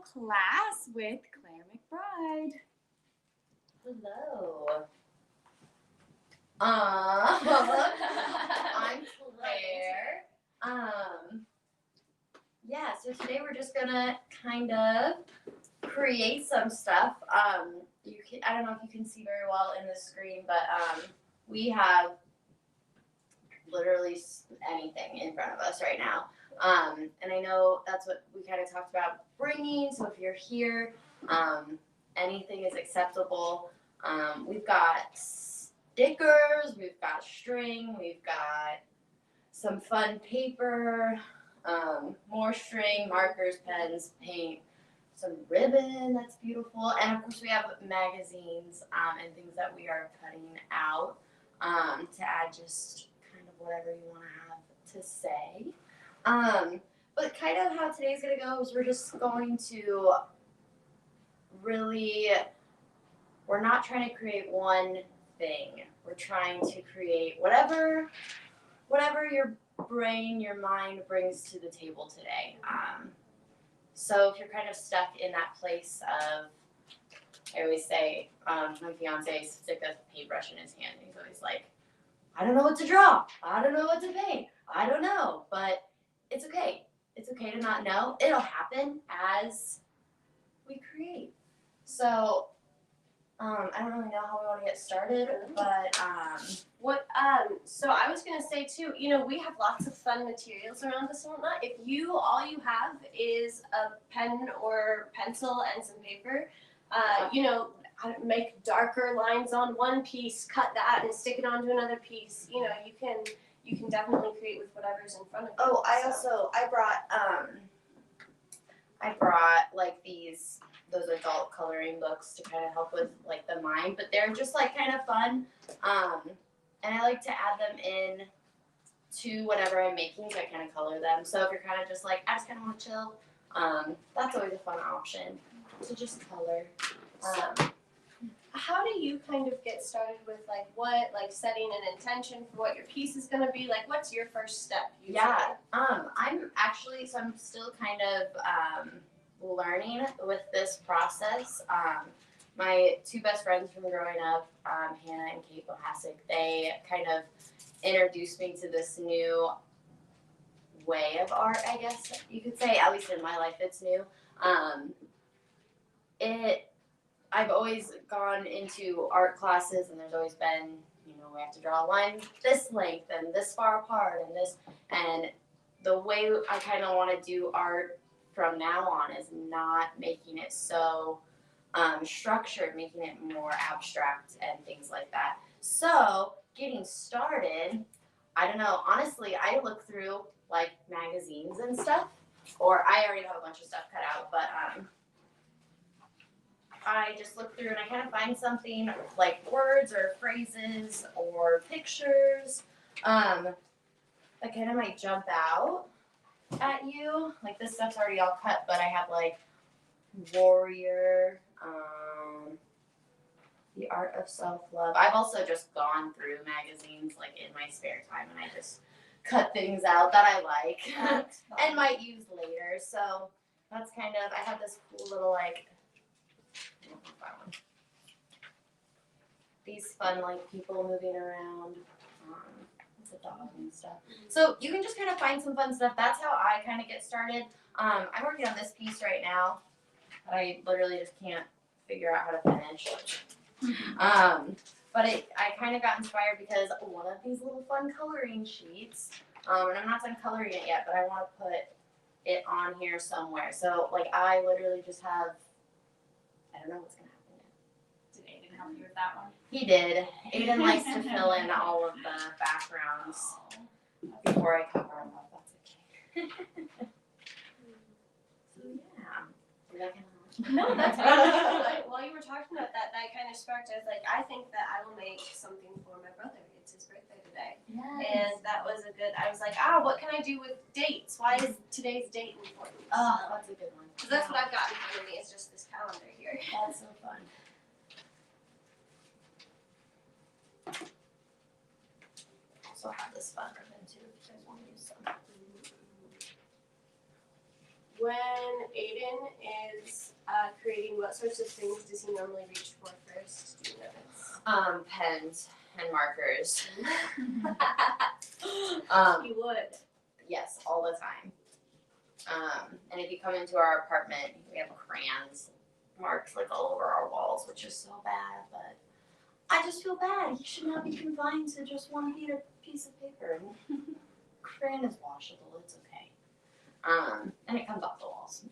class with Claire McBride. Hello. I'm Claire. Yeah, so today we're just gonna kind of create some stuff. I don't know if you can see very well in the screen, but we have literally anything in front of us right now. And I know that's what we kind of talked about bringing. So if you're here, anything is acceptable. We've got stickers, we've got string, we've got some fun paper, more string, markers, pens, paint, some ribbon that's beautiful, and of course we have magazines and things that we are cutting out to add just kind of whatever you want to have to say. But kind of how today's going to go is we're just going to we're not trying to create one thing. We're trying to create whatever your brain, your mind brings to the table today. So if you're kind of stuck in that place of, I always say, my fiance sticks a paintbrush in his hand and he's always like, I don't know what to draw. I don't know what to paint. I don't know. But it's okay. It's okay to not know. It'll happen as we create. So I don't really know how we want to get started, but so I was gonna say too, we have lots of fun materials around us and whatnot. If all you have is a pen or pencil and some paper, make darker lines on one piece, cut that and stick it onto another piece. You can definitely create with whatever's in front of you. Oh, I brought like those adult coloring books to kind of help with like the mind, but they're just like kind of fun. And I like to add them in to whatever I'm making, so I kind of color them. So if you're kind of just like, I just kind of want to chill, that's always a fun option to just color. How do you kind of get started with setting an intention for what your piece is going to be? Like, what's your first step usually? Yeah, I'm still kind of learning with this process. My two best friends from growing up, Hannah and Kate Bohasic, they kind of introduced me to this new way of art, I guess you could say. At least in my life, it's new. I've always gone into art classes, and there's always been, we have to draw a line this length and this far apart and the way I kind of want to do art from now on is not making it so structured, making it more abstract and things like that. So getting started, I don't know, honestly, I look through like magazines and stuff, or I already have a bunch of stuff cut out, but I just look through and I kind of find something like words or phrases or pictures that kind of might jump out at you. Like this stuff's already all cut, but I have like warrior, the art of self-love. I've also just gone through magazines like in my spare time and I just cut things out that I like and might use later. So that's kind of, I have this cool little like, these fun like people moving around. It's a dog and stuff. So you can just kind of find some fun stuff. That's how I kind of get started. I'm working on this piece right now. I literally just can't figure out how to finish. But I kind of got inspired because one of these little fun coloring sheets, and I'm not done coloring it yet, but I want to put it on here somewhere. So like I literally just have, I don't know what's going to happen yet. Did Aiden help you with that one? He did. Aiden likes to fill in all of the backgrounds before I cover them up. That's okay. So yeah. Did I kind of No, that's good. While you were talking about that kind of sparked. I was like, I think that I will make something for my brother. It's his birthday today. Yes. And that was a good, I was like, what can I do with dates? Why is today's date important? Oh, that's a good one. Because that's what I've got in front of me, is just this calendar here. That's so fun. Also have this fun ribbon too if you guys want to use some. when Aiden is creating, what sorts of things does he normally reach for first? Do you notice? Pens and markers. He would. Yes, all the time. And if you come into our apartment, we have crayons marked like all over our walls, which is so bad, but I just feel bad. He should not be confined to just one piece of paper. Crayon is washable, it's okay. And it comes off the walls.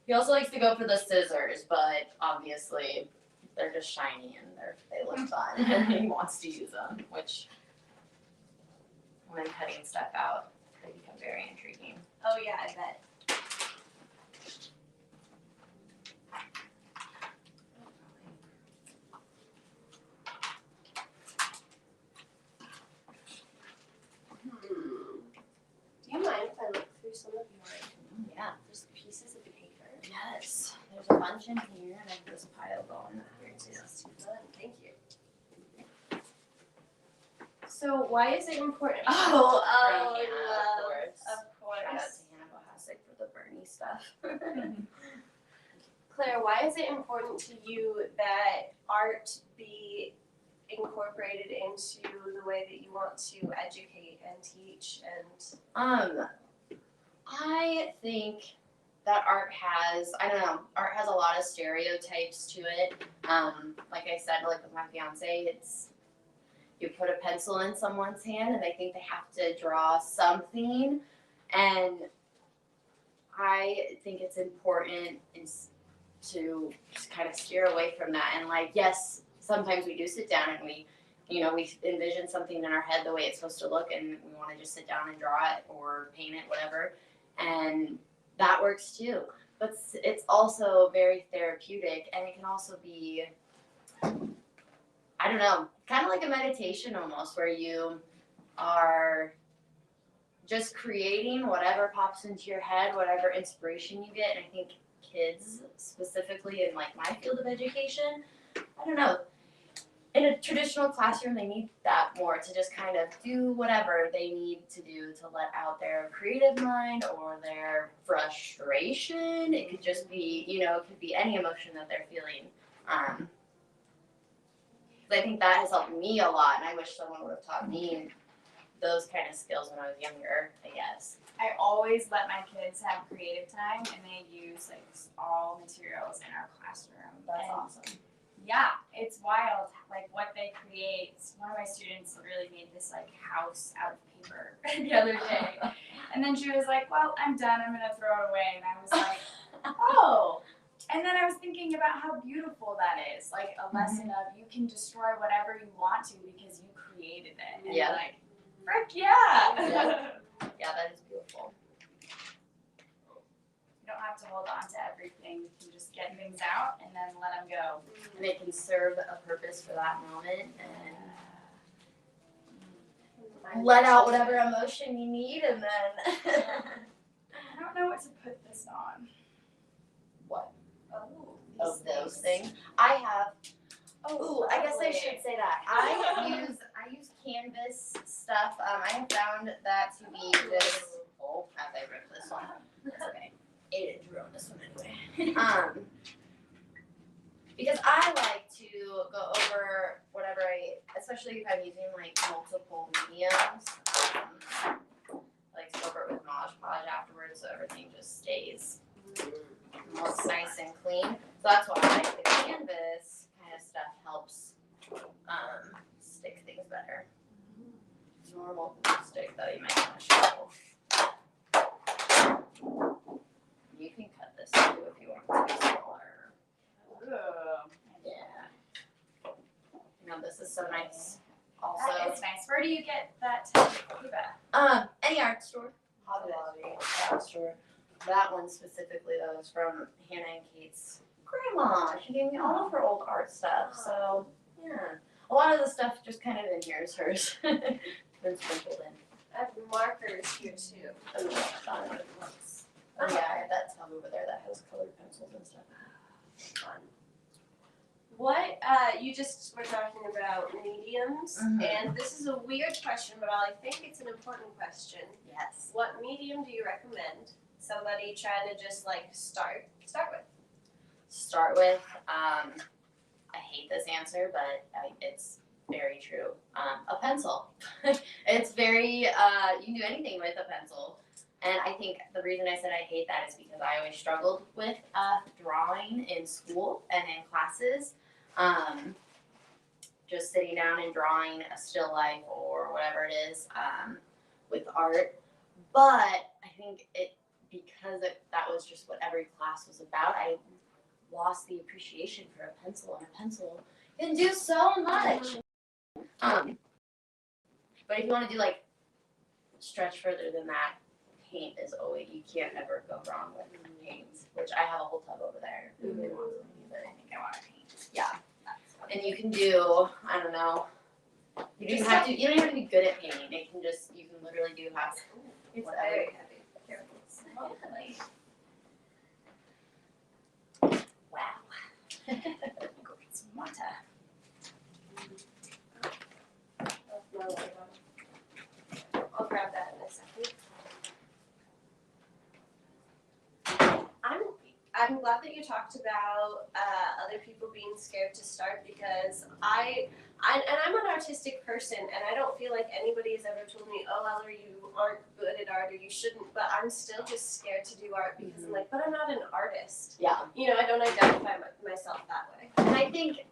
He also likes to go for the scissors, but obviously they're just shiny and they look fun, and he wants to use them, which when I'm cutting stuff out, they become very intriguing. Oh yeah, I bet. Do you mind if I look through some of your Yeah. just pieces of paper? Yes. There's a bunch in here, and I have this pile going here too. That's too fun. Thank you. So why is it important? Oh, From Hannah, love. of course. Of course. Shout out to Hannah Bohasic for the Bernie stuff. Claire, why is it important to you that art be incorporated into the way that you want to educate and teach and I think that art has a lot of stereotypes to it. Like I said, like with my fiance, it's you put a pencil in someone's hand and they think they have to draw something, and I think it's important to just kind of steer away from that. And like, yes, sometimes we do sit down and we envision something in our head the way it's supposed to look, and we want to just sit down and draw it or paint it, whatever, and that works too. But it's also very therapeutic, and it can also be, I don't know, kind of like a meditation almost, where you are just creating whatever pops into your head, whatever inspiration you get. And I think kids, specifically in like my field of education, I don't know, in a traditional classroom, they need that more to just kind of do whatever they need to do to let out their creative mind or their frustration. It could just be, it could be any emotion that they're feeling. I think that has helped me a lot, and I wish someone would have taught me those kind of skills when I was younger, I guess. I always let my kids have creative time, and they use like all materials in our classroom. That's And awesome. yeah, it's wild, like what they create. One of my students really made this like house out of paper the other day. And then she was like, well, I'm done, I'm gonna throw it away. And I was like, oh. And then I was thinking about how beautiful that is. Like a lesson of you can destroy whatever you want to because you created it. And Yeah. like, frick yeah. Yeah. Yeah, that is beautiful. You don't have to hold on to everything. You can just get things out and then let them go. And it can serve a purpose for that moment, and let out whatever emotion you need, and then I don't know what to put this on. what? Oh, Of those things. I have. Oh, I guess I should say that. I use canvas stuff. I have found that to be this. Oh, as I ripped this one. That's okay. Aiden drew on this one anyway. Because I like to go over whatever especially if I'm using like multiple mediums, like to go over it with Podge afterwards, so everything just stays looks nice and clean. So that's why I like the canvas kind of stuff helps stick things better. Normal stick that you might want to show. You can cut this too if you want it to be smaller. Yeah. This is so nice. Also, That is nice. Where do you get that type of paper? Any art store. Hobby Lobby, art store. That one specifically, though, is from Hannah and Kate's grandma. She gave me all of her old art stuff. So, yeah. A lot of the stuff just kind of in here is hers. Been sprinkled in. I have markers here too. Oh, yeah, I have that tub over there that has colored pencils and stuff. Fun. What you just were talking about mediums, and this is a weird question, but I think it's an important question. Yes. What medium do you recommend somebody trying to just like start with? Start with, I hate this answer, but it's very true. A pencil. It's very, you can do anything with a pencil. And I think the reason I said I hate that is because I always struggled with drawing in school and in classes. Just sitting down and drawing a still life or whatever it is with art. But I think because that was just what every class was about, I lost the appreciation for a pencil, and a pencil can do so much. But if you want to do like stretch further than that, paint is always, you can't ever go wrong with paints, which I have a whole tub over there. Who really wants them either? I think I want to paint. Yeah. And you can do, I don't know, you don't even have to be good at painting. It can just, you can literally do It's whatever. very heavy. Careful. Wow. Go get some water. I'll grab that in a second. I'm glad that you talked about other people being scared to start, because I'm an artistic person, and I don't feel like anybody has ever told me, oh, Ellery, you aren't good at art or you shouldn't, but I'm still just scared to do art because I'm like, but I'm not an artist. Yeah. You know, I don't identify myself that way. And I think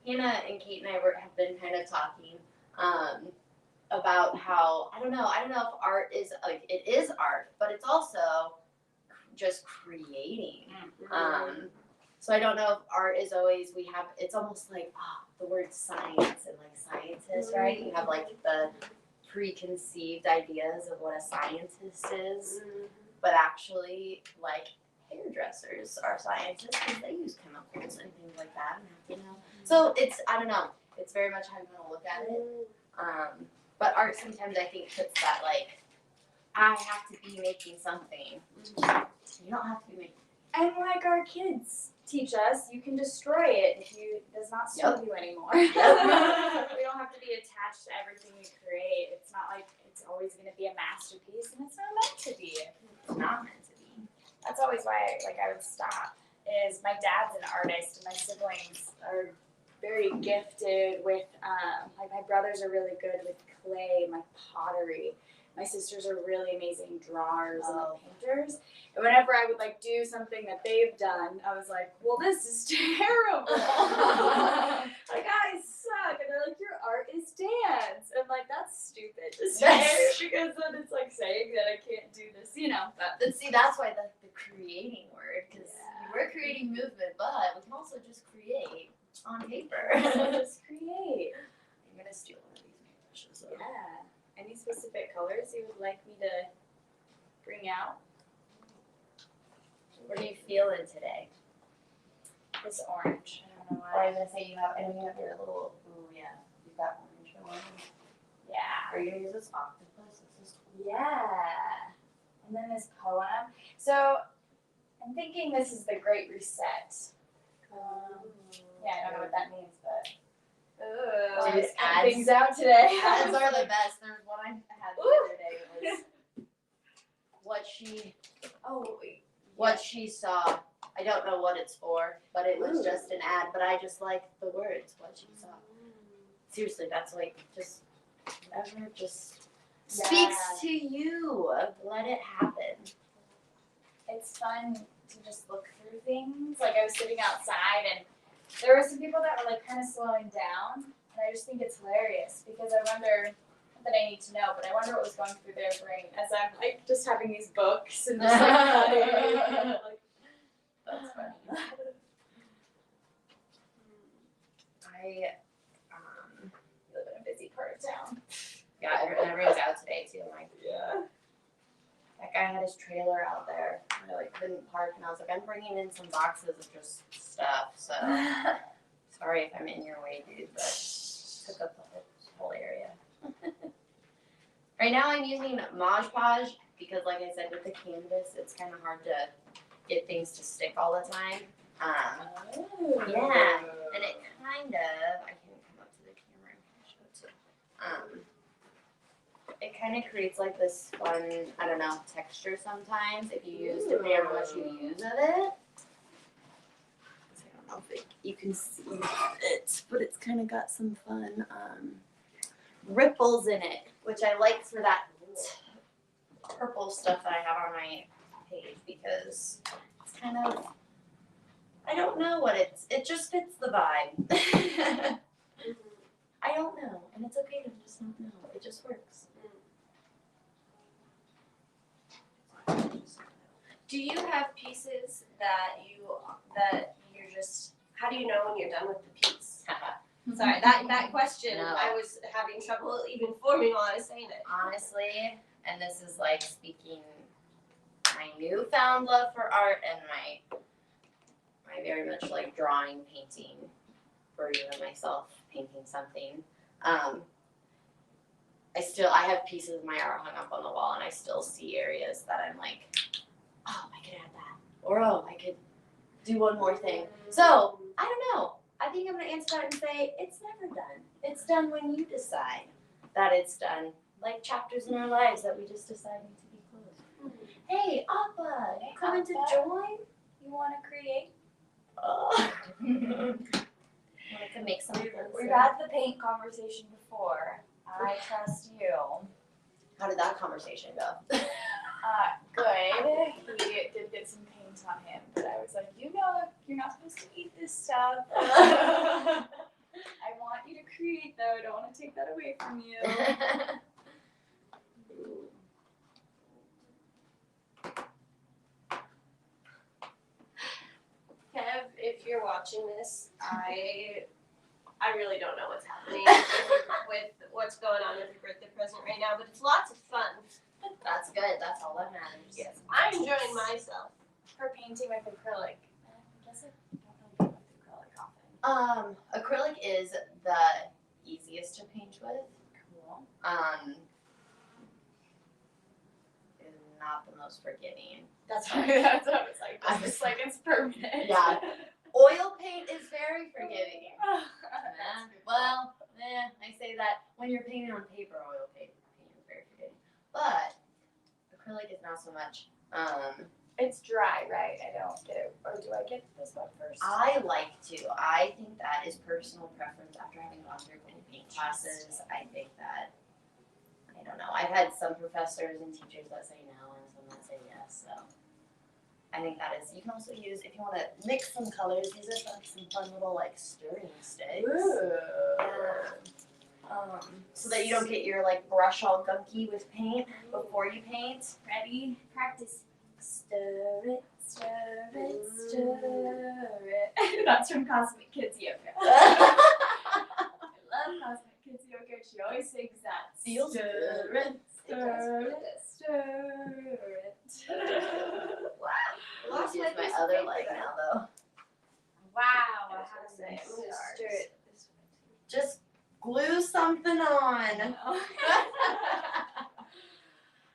Hannah and Kate and I have been kind of talking about how, I don't know if art is, like, it is art, but it's also just creating. So I don't know if art is always, it's almost like the word science and like scientist, right? You have like the preconceived ideas of what a scientist is, but actually like hairdressers are scientists because they use chemicals and things like that, you know. So it's, I don't know, it's very much how you want to look at it. But art sometimes I think puts that like, I have to be making something. You don't have to be making. And like our kids teach us, you can destroy it if it does not serve you anymore. We don't have to be attached to everything we create. It's not like it's always going to be a masterpiece, and it's not meant to be. It's not meant to be. That's always why I would stop. Is my dad's an artist, and my siblings are very gifted with like my brothers are really good with clay, my pottery. My sisters are really amazing drawers and painters. And whenever I would like do something that they've done, I was like, well, this is terrible. Like, I suck. And they're like, your art is dance. And like, that's stupid to say because then it's like saying that I can't do this, you know. But see, that's why the creating word, because we're creating movement, but we can also just create on paper. Just create. I'm going to steal one of these paintbrushes. Yeah. Any specific colors you would like me to bring out? What are you feeling today? This orange. I don't know Or I why. was going to say you have your little, you've got orange one. Yeah. Are you going to use this octopus? This is cool. Yeah. And then this poem. So I'm thinking this is the Great Reset. Yeah, I don't know what that means, but Just just ads. things out today. Ads are the best. There's one I had the other day. It was what she saw. I don't know what it's for, but it was just an ad. But I just like the words, what she saw. Seriously, that's like just whatever just speaks to you. Let it happen. It's fun to just look through things. Like I was sitting outside and there were some people that were like kind of slowing down, and I just think it's hilarious because I wonder, not that I need to know, but I wonder what was going through their brain as I'm like just having these books and just like, That's funny. I live in a busy part of town. yeah, everyone's out today too. I'm like, that guy had his trailer out there. I like couldn't park, and I was like, I'm bringing in some boxes of just stuff. So sorry if I'm in your way, dude, but took up the whole area. Right now, I'm using Podge because, like I said, with the canvas, it's kind of hard to get things to stick all the time. Yeah, and it kind of, I can come up to the camera and show it too. It kind of creates like this fun, I don't know, texture sometimes if you use, depending on how much you use of it. I don't know if you can see it, but it's kind of got some fun ripples in it, which I like for that purple stuff that I have on my page because it's kind of, I don't know what it just fits the vibe. I don't know, and it's okay to just not know. It just works. Do you have pieces that you're just, how do you know when you're done with the piece? Sorry, that question, No. I was having trouble even forming while I was saying it. Honestly, and this is like speaking my newfound love for art and my very much like drawing, painting version of myself, painting something. I have pieces of my art hung up on the wall, and I still see areas that I'm like, oh, I could add that, or oh, I could do one more thing. So I don't know. I think I'm gonna answer that and say it's never done. It's done when you decide that it's done. Like chapters in our lives that we just decided to be closed. Hey, Appa, you coming to join? You want to create? Oh. I could make something. We've had the paint conversation before. I trust you. How did that conversation go? Good. He did get some paint on him, but I was like, you know, you're not supposed to eat this stuff. I want you to create, though. I don't want to take that away from you. Kev, if you're watching this, I really don't know what's happening with what's going on with your birthday present right now, but it's lots of fun. That's good. That's all that matters. Yes. I'm enjoying myself. For painting with acrylic. I guess I don't really get with acrylic often. Acrylic is the easiest to paint with. Cool. Is not the most forgiving. That's what I was like. I It's was just like it's permanent. Yeah. Oil paint is very forgiving. Well, I say that when you're painting on paper, oil paint is very forgiving. But acrylic is not so much. It's dry, right? I don't get it. Or do I get this one first? I like to. I think that is personal preference after having gone through many paint classes. I think that, I don't know. I've had some professors and teachers that say no and some that say yes. So I think that is, you can also use, if you want to mix some colors, these are like some fun little like stirring sticks. Ooh. So that you don't get your like brush all gunky with paint before you paint. Ready? Practice. Stir it, stir it, stir it. That's from Cosmic Kids Yoga. I love Cosmic Kids Yoga. She always sings that. Stir it, stir it, stir it. Wow. I'm Lost gonna use my my piece of other paper leg then. now though. Wow. I was gonna say, I'm gonna stir it this way. Just glue something on.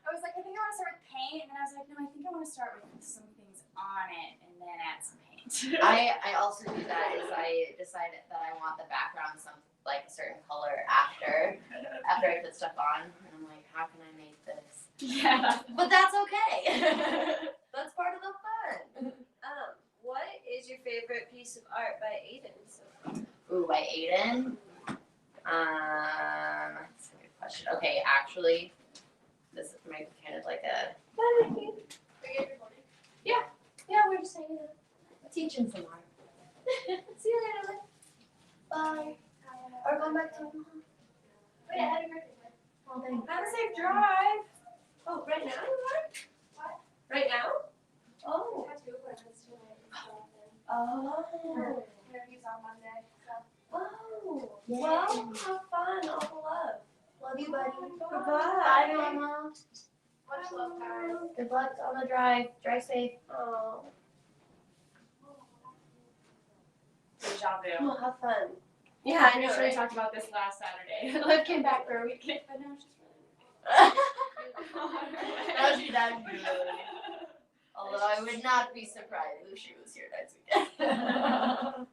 I was like, I think I want to start with paint, and then I was like, no, I think I want to start with some things on it, and then add some paint. I also do that is I decided that I want the background some like a certain color after I put stuff on, and I'm like, how can I make this? Yeah. But that's okay. That's part of the fun. What is your favorite piece of art by Aiden so far? Ooh, by Aiden. That's a good question. Okay, actually, this might be kind of like a Yeah, we're just hanging out. teaching some art. See you later. Bye. Or going back to Omaha. Oh yeah, happy birthday. Oh, thanks. Have a safe drive. Oh, right now? What? Right now? Oh. Oh. Interviews on Monday. So. Oh. Yay. Well, have fun. All the love. Love you, buddy. Goodbye. Bye, Mama. Much love, guys. Good luck on the drive. Drive safe. Oh. Deja vu. Well, have fun. Yeah, I know, know. We right? talked about this last Saturday. Liv came back for a weekend, but now she's really. Now she does. Although I would not be surprised if she was here next weekend.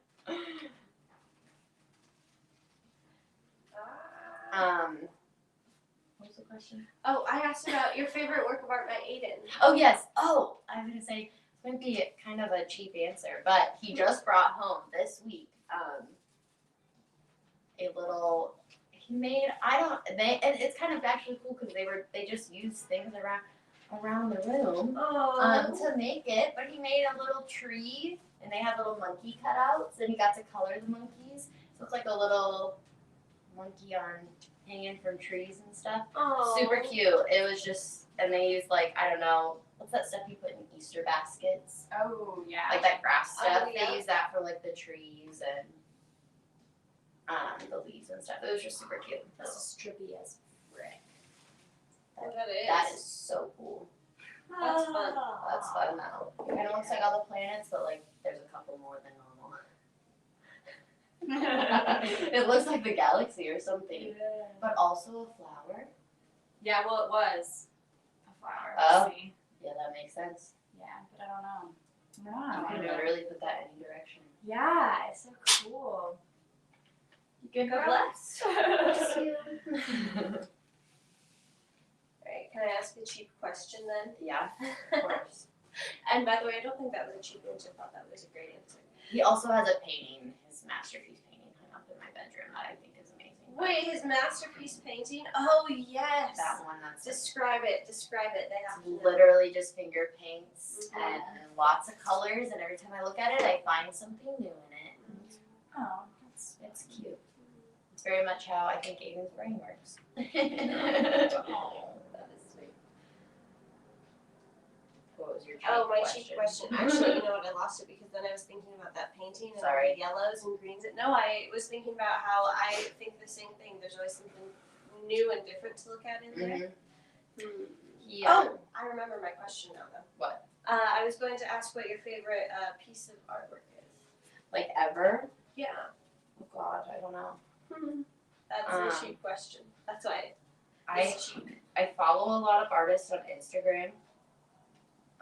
What was the question? Oh, I asked about your favorite work of art by Aiden. Oh, yes. Oh, I was going to say, this might be kind of a cheap answer, but he just brought home this week a little, he made, and it's kind of actually cool because they just used things around the room to make it, but he made a little tree and they had little monkey cutouts and he got to color the monkeys. So it's like a little monkey hanging from trees and stuff. Oh. Super cute. It was just, and they used like, I don't know, what's that stuff you put in Easter baskets? Oh, yeah. Like that grass stuff. Oh, yeah. They use that for like the trees and the leaves and stuff. It was just super cute. This is trippy as frick. That is so cool. That's fun. That's fun though. It kind of looks like all the planets, but like there's a couple more than normal. It looks like the galaxy or something. But also a flower. Yeah, well, it was a flower. Oh. See? Yeah, that makes sense. Yeah, but I don't know. You can literally put that any direction. Yeah, it's so cool. Good girl? bless. Bless you. Alright, can I ask a cheap question then? Yeah, of course. And by the way, I don't think that was a cheap answer. I thought that was a great answer. He also has a painting, his masterpiece painting hung up in my bedroom that I think is amazing. Wait, his masterpiece painting? Oh, yes. That one, that's Describe it. They have to know. literally just finger paints Mhm. and lots of colors, and every time I look at it, I find something new in it. Oh, It's cute. It's very much how I think Aiden's brain works. Oh, that is sweet. What was your cheap Oh, my question? cheap question. Actually, you know what? I lost it because then I was thinking about that painting and Sorry. all the yellows and greens. No, I was thinking about how I think the same thing. There's always something new and different to look at in there. Mhm. Yeah. Oh, I remember my question now, though. What? I was going to ask what your favorite piece of artwork is. Like ever? Yeah. Oh God, I don't know. That's a cheap question. That's why I it's cheap. I follow a lot of artists on Instagram.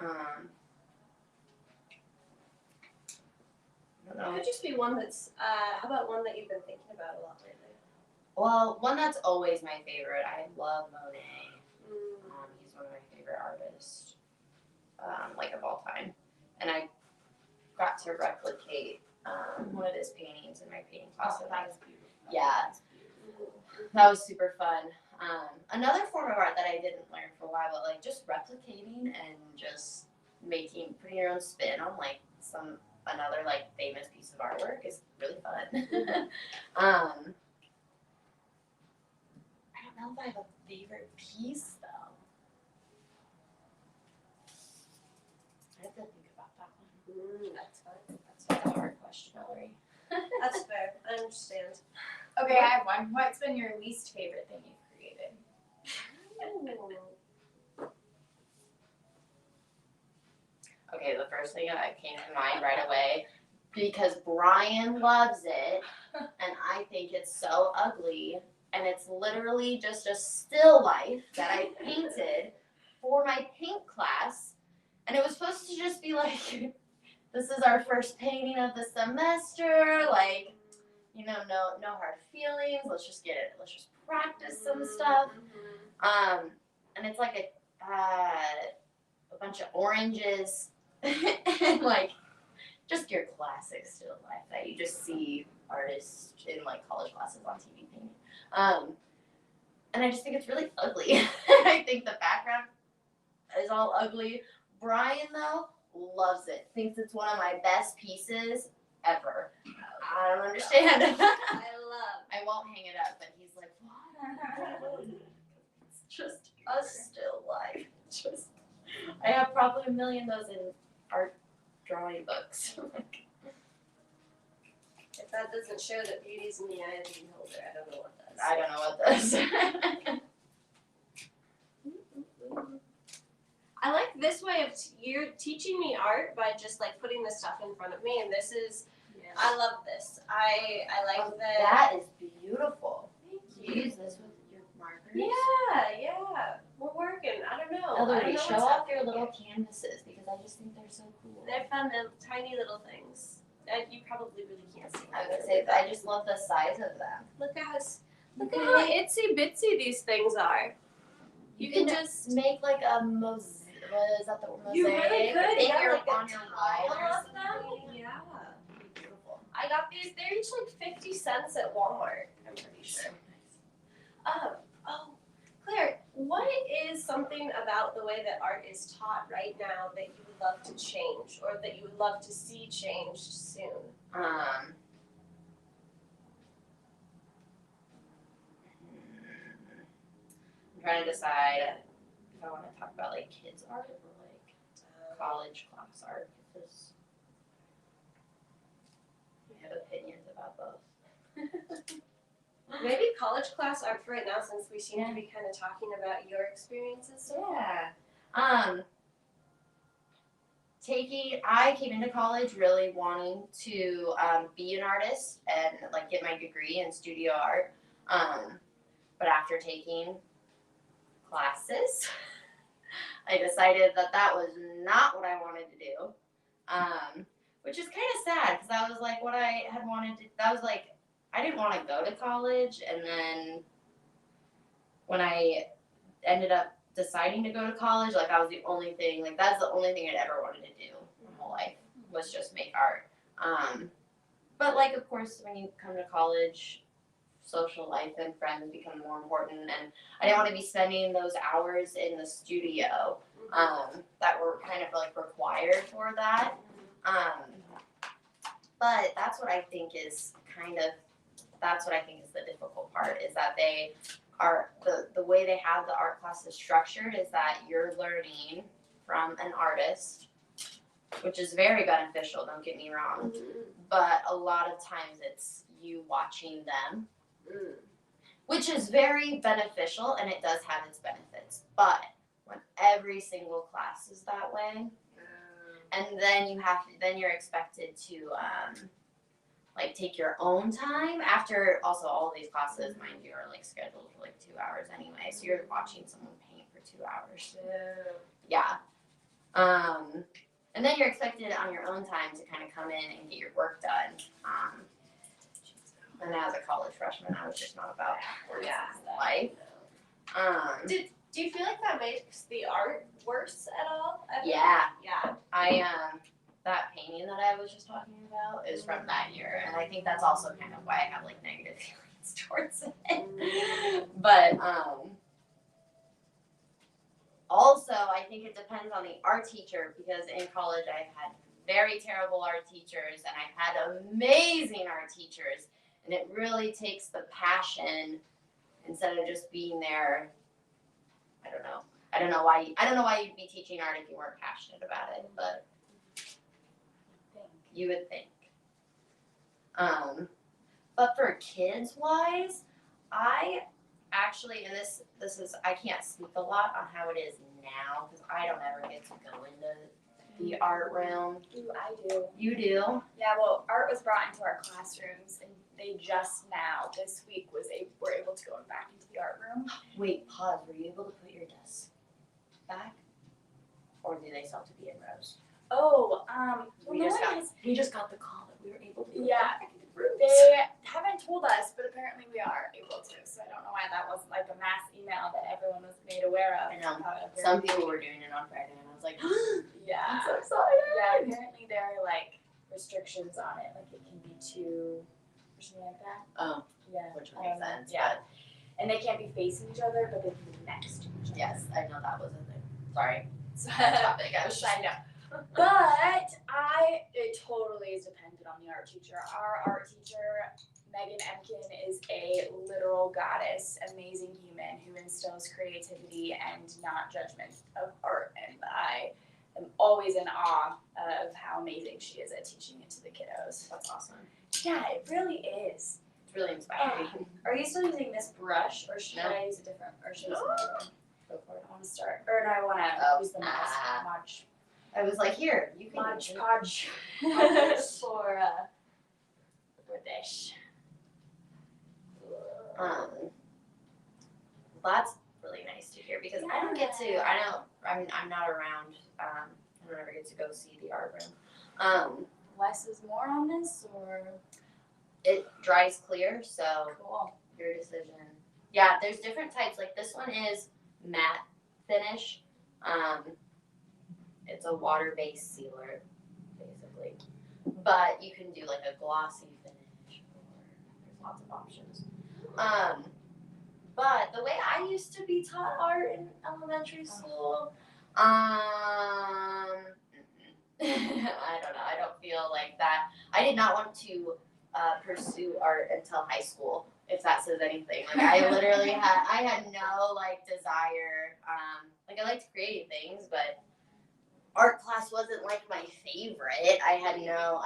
I don't It know. could just be one that's, how about one that you've been thinking about a lot lately? Well, one that's always my favorite. I love Monet. He's one of my favorite artists, like of all time. And I got to replicate one of his paintings in my painting class. Oh, that is beautiful. Yeah, that was super fun. Another form of art that I didn't learn for a while, but like just replicating and just putting your own spin on like another like famous piece of artwork is really fun. I don't know if I have a favorite piece though. I have to think about that one. That's fine. That's a hard question, Hillary. That's fair. I understand. Okay, I have one. What's been your least favorite thing you've created? Okay, the first thing that came to mind right away, because Brian loves it, and I think it's so ugly, and it's literally just a still life that I painted for my paint class, and it was supposed to just be like, this is our first painting of the semester, like, you know, no hard feelings, let's just practice some stuff. And it's like a bunch of oranges and like just your classic still life that you just see artists in like college classes on TV painting. And I just think it's really ugly. I think the background is all ugly. Brian though loves it. Thinks it's one of my best pieces ever. I don't understand. I won't hang it up, but he's like, what? It's just a still life. I have probably a million of those in art drawing books. If that doesn't show that beauty's in the eye of the beholder, I don't know what does. I don't know what does. I like this way of you're teaching me art by just like putting this stuff in front of me, and this is I love this. I like that is beautiful. Thank You use this with your markers. Yeah. We're working. I don't know. Ellery, what's show off your happening little here. canvases because I just think they're so cool. They're fun, they're tiny little things. You probably really can't see I them. would say I just love the size of them. Look at how itsy bitsy these things are. You can just make like a mosaic. What is that the word? Mosaic? You really could. Thing Yeah, you're like on a your tile wall or of them. something. Yeah. Beautiful. I got these. They're each like 50 cents at Walmart. I'm pretty sure. Oh, Claire, what is something about the way that art is taught right now that you would love to change, or that you would love to see changed soon? I'm trying to decide if I want to talk about like kids art or like college class art because I have opinions about both. Maybe college class art for right now, since we seem to be kind of talking about your experiences. Yeah. I came into college really wanting to be an artist and like get my degree in studio art. But after taking classes, I decided that was not what I wanted to do. Which is kind of sad because that was like what I had wanted to. That was like I didn't want to go to college, and then when I ended up deciding to go to college, like that was the only thing. Like that's the only thing I'd ever wanted to do my whole life was just make art. But like of course when you come to college, social life and friends become more important, and I didn't want to be spending those hours in the studio that were kind of like required for that. But that's what I think is the difficult part is that they are the way they have the art classes structured is that you're learning from an artist, which is very beneficial, don't get me wrong, but a lot of times it's you watching them, which is very beneficial and it does have its benefits, but when every single class is that way, and then you're expected to like take your own time after also all of these classes, mind you, are like scheduled for like 2 hours anyway, so you're watching someone paint for 2 hours. Yeah. And then you're expected on your own time to kind of come in and get your work done. And as a college freshman, I was just not about life. Do you feel like that makes the art worse at all? Yeah. Yeah. That painting that I was just talking about is from that year, and I think that's also kind of why I have like negative feelings towards it. But also I think it depends on the art teacher, because in college I've had very terrible art teachers and I've had amazing art teachers, and it really takes the passion instead of just being there. I don't know why you'd be teaching art if you weren't passionate about it, but you would think. But for kids wise, I actually, and this is, I can't speak a lot on how it is now because I don't ever get to go into the art room. Ooh, I do. You do? Yeah, well, art was brought into our classrooms, and they just now, this week, were able to go back into the art room. Wait, pause. Were you able to put your desk back? Or do they still have to be in rows? Oh, We just got the call that we were able to. Yeah, they haven't told us, but apparently we are able to. So I don't know why that wasn't like a mass email that everyone was made aware of. I know. Some people were doing it on Friday, and I was like, yeah. I'm so excited. Yeah, apparently there are like restrictions on it. Like it can be 2 or something like that. Oh. Yeah. Which would make sense. Yeah. And they can't be facing each other, but they can be next to each other. Yes, I know that was a thing. Sorry. So, Topic. I was just. I know. But it totally is dependent on the art teacher. Our art teacher, Megan Emkin, is a literal goddess, amazing human who instills creativity and not judgment of art. And I am always in awe of how amazing she is at teaching it to the kiddos. That's awesome. Yeah, it really is. It's really inspiring. Are you still using this brush, or should I use a different, or should I use another one? Go for it. I want to start, or no, I want to use the Podge. I was like, here, you can Podge for this. That's really nice. nice to hear because I don't get to. I'm not around. I don't ever get to go see the art room. Less is more on this, or It dries clear, so cool. your decision. Yeah, there's different types. Like this one is matte finish. It's a water-based sealer, basically. But you can do like a glossy finish, or there's lots of options. But the way I used to be taught art in elementary school, I don't know. I don't feel like that. I did not want to pursue art until high school, if that says anything. Like I literally had no like desire. Like I liked creating things, but art class wasn't like my favorite. I don't know.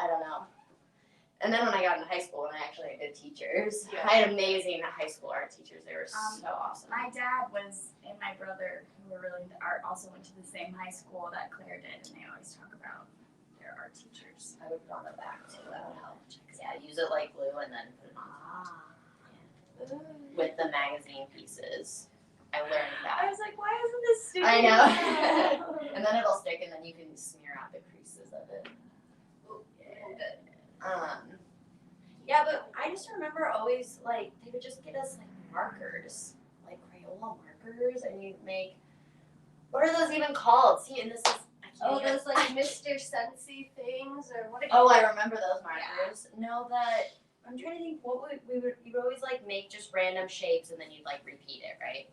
And then when I got into high school, and I actually had good teachers, I had amazing high school art teachers. They were so awesome. My dad and my brother, who were really into art, also went to the same high school that Claire did, and they always talk about their art teachers. I would want it back too. That would help. Yeah, use it like glue and then put it on. Yeah. With the magazine pieces. I learned that. I was like, why isn't this stupid? I know. And then it'll stick, and then you can smear out the creases of it. Yeah, but I just remember always like they would just get us like markers, like Crayola markers, and you'd make. What are those even called? See, and this is. Those like Mr. Scentsy things, or what? I remember those markers. Yeah. No, that I'm trying to think. You'd always like make just random shapes, and then you'd like repeat it, right?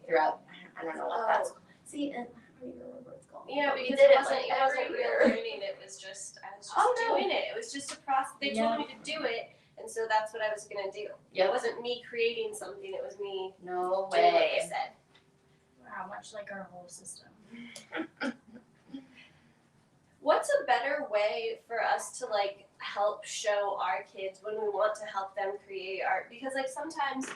Throughout. I don't know what that's. See, and I don't even remember what it's called. Yeah, but because it it wasn't real learning. It was just I was just doing it. It was just a process. They told me to do it, and so that's what I was gonna do. It wasn't me creating something. It was me. No doing what way. they said. Wow, much like our whole system. What's a better way for us to like help show our kids when we want to help them create art? Because like sometimes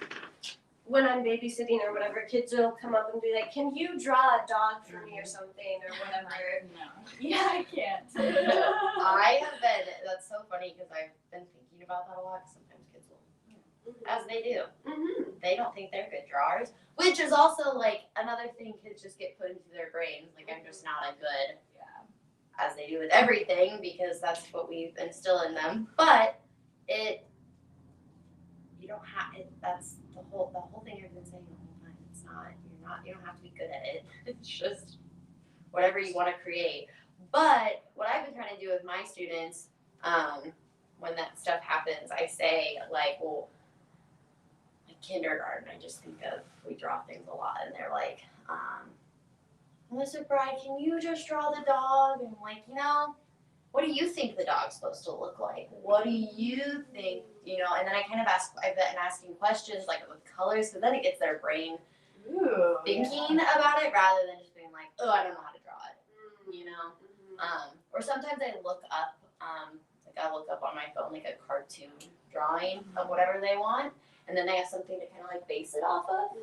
when I'm babysitting or whatever, kids will come up and be like, "Can you draw a dog for me or something or whatever?" No. Yeah, I can't. I have been. That's so funny because I've been thinking about that a lot. Sometimes kids will, as they do. Mm-hmm. They don't think they're good drawers, which is also like another thing kids just get put into their brains. Like I'm just not a good. As they do with everything, because that's what we instill in them. But you don't have it. That's the whole thing I've been saying the whole time. It's not. You don't have to be good at it. It's just whatever you want to create. But what I've been trying to do with my students, when that stuff happens, I say like, well, like kindergarten. I just think of we draw things a lot, and they're like. Melissa Bride, can you just draw the dog? And like, what do you think the dog's supposed to look like? What do you think, And then I've been asking questions like with colors, so then it gets their brain thinking about it rather than just being like, oh, I don't know how to draw it, Or sometimes I look up, I look up on my phone like a cartoon drawing of whatever they want, and then they have something to kind of like base it off of.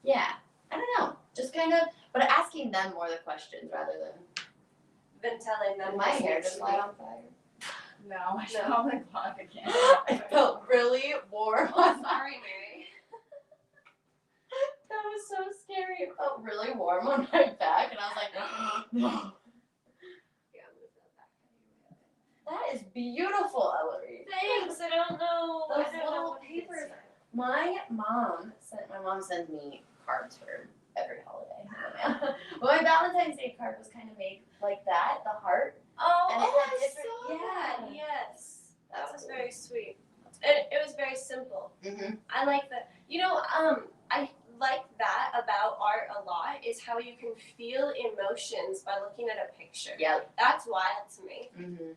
Yeah. I don't know, just kind of, but asking them more the questions rather than telling them. My hair just light on fire. No, I should call the clock again. I felt really warm. Sorry, Mary. That was so scary. It felt really warm on my back, and I was like, no. Yeah, move that back. That is beautiful, Ellery. Thanks. I don't know. Those little papers. My mom sends me cards for every holiday. Well, my Valentine's Day card was kind of made like that, the heart. And it had different. Yeah, yes. That was very sweet. And it was very simple. Mm-hmm. I like that. I like that about art a lot is how you can feel emotions by looking at a picture. Yeah. That's wild to me. Mm-hmm.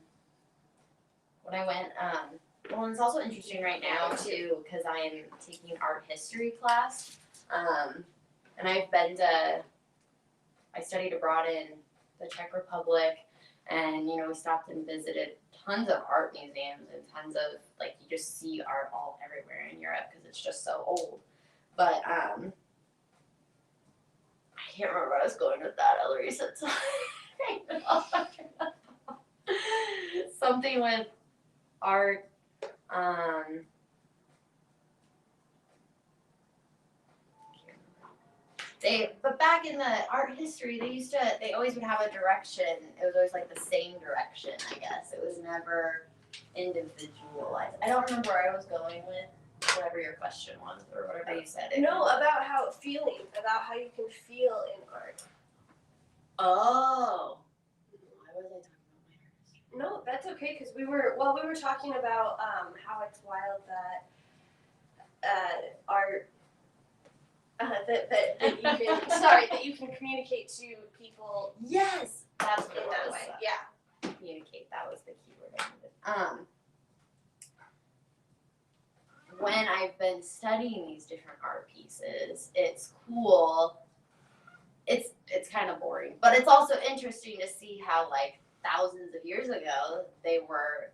When I went, well, it's also interesting right now too because I am taking art history class. And I studied abroad in the Czech Republic, and we stopped and visited tons of art museums and tons of like you just see art all everywhere in Europe because it's just so old. But I can't remember what I was going with that. Ellery said something with art. But back in the art history, they always would have a direction. It was always like the same direction, I guess. It was never individualized. I don't remember where I was going with whatever your question was or whatever you said. No, about how you can feel in art. Oh. Why was I talking about my art history? No, that's okay because we were talking about how it's wild that art that you can communicate to people. Yes, that's what in it that was. way. Yeah. Communicate. That was the key word I needed. When I've been studying these different art pieces, it's cool. It's kind of boring, but it's also interesting to see how like thousands of years ago they were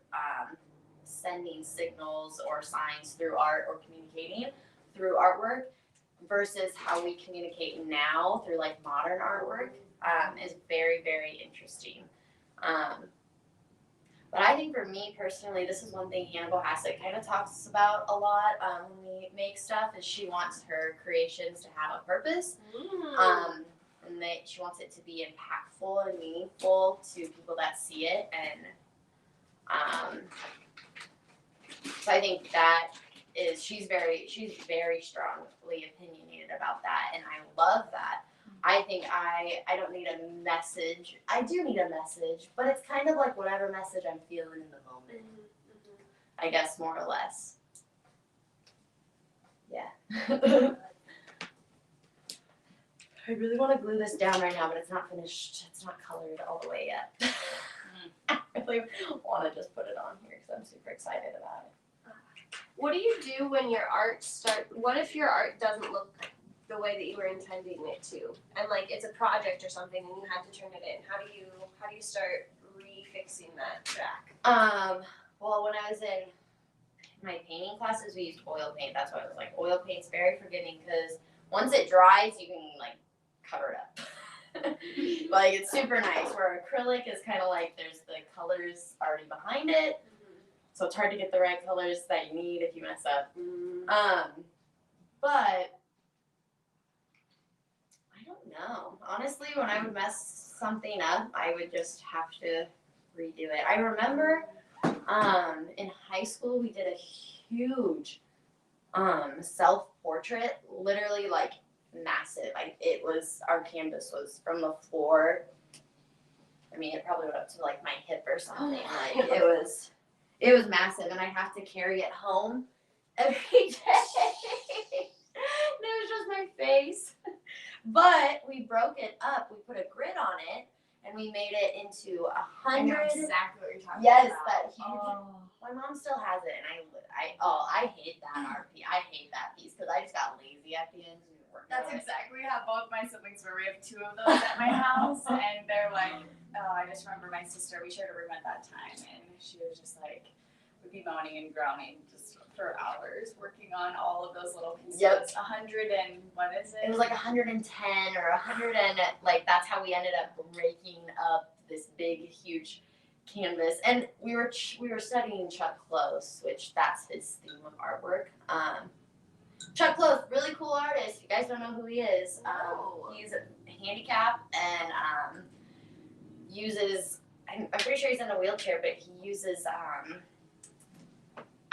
sending signals or signs through art or communicating through artwork versus how we communicate now through like modern artwork is very, very interesting. But I think for me personally, this is one thing Hannibal Hassett kind of talks about a lot when we make stuff is she wants her creations to have a purpose. And that she wants it to be impactful and meaningful to people that see it. And so I think that is she's very strongly opinionated about that, and I love that. I think I don't need a message. I do need a message, but it's kind of like whatever message I'm feeling in the moment. I guess more or less. Yeah. I really want to glue this down right now, but it's not finished. It's not colored all the way yet. I really want to just put it on here because I'm super excited about it. What do you do when your art what if your art doesn't look the way that you were intending it to? And like it's a project or something and you had to turn it in. How do you start refixing that track? Well, when I was in my painting classes, we used oil paint. That's why I was like, oil paint's very forgiving because once it dries, you can like cover it up. Like it's super nice. Where acrylic is kind of like there's the colors already behind it, so it's hard to get the right colors that you need if you mess up. But I don't know. Honestly, when I would mess something up, I would just have to redo it. I remember in high school we did a huge self-portrait, literally like massive. Our canvas was from the floor. I mean, it probably went up to like my hip or something. Like it was massive, and I'd have to carry it home every day. It was just my face. But we broke it up. We put a grid on it, and we made it into 100. I know exactly what you're talking about. Yes, that huge. My mom still has it, and I hate that art piece. I hate that piece because I just got lazy at the end. That's exactly how both my siblings were. We have two of those at my house, and they're like, I just remember my sister, we shared a room at that time, and she was just like, would be moaning and groaning just for hours working on all of those little pieces. Yep. 100 and what is it? It was like 110 or 100 and like that's how we ended up breaking up this big, huge canvas. And we were studying Chuck Close, which that's his theme of artwork. Chuck Close, really cool artist. You guys don't know who he is. He's handicapped and uses. I'm pretty sure he's in a wheelchair, but he uses.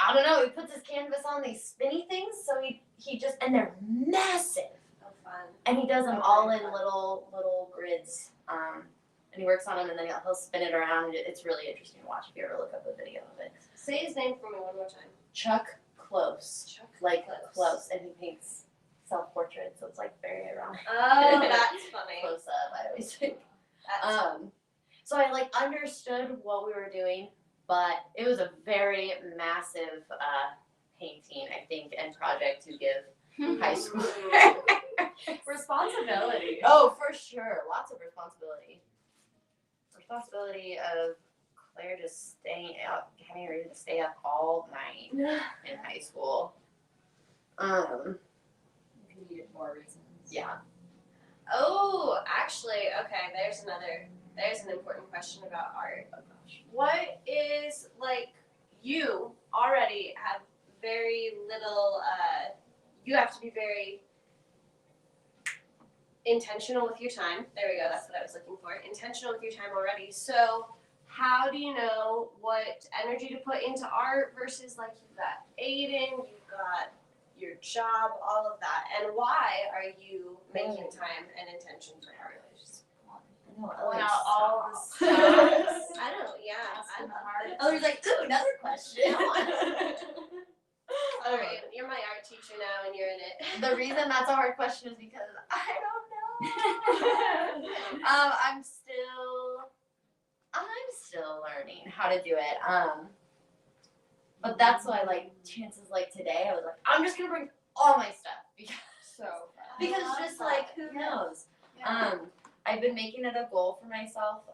I don't know. He puts his canvas on these spinny things, so he just and they're massive. Oh, fun. And he does them all in little grids. And he works on them, and then he'll spin it around. It's really interesting to watch if you ever look up a video of it. Say his name for me one more time. Chuck Close. Chuck Like Close. and he paints self-portraits, so it's like very ironic. Oh, that's funny. Close up, I always think. That's So I like understood what we were doing, but it was a very massive painting, I think, and project to give high school. Responsibility. Oh, for sure, lots of responsibility. Responsibility of Claire just staying up, having a reason to stay up all night in high school. You needed more reasons. Yeah. Oh, actually, okay, there's an important question about art. Oh gosh. What is, like, you already have very little, you have to be very intentional with your time. There we go, that's what I was looking for. Intentional with your time already. So how do you know what energy to put into art versus like you've got Aiden, you've got your job, all of that, and why are you making time and intention for art? Pulling out all the stops. I don't, yeah. Asking the hard Eller's like, ooh, another question. All right, you're my art teacher now, and you're in it. The reason that's a hard question is because I don't know. I'm still learning how to do it. But that's why, like, chances like today, I was like, I'm just gonna bring all my stuff because just like who knows. Yeah. I've been making it a goal for myself.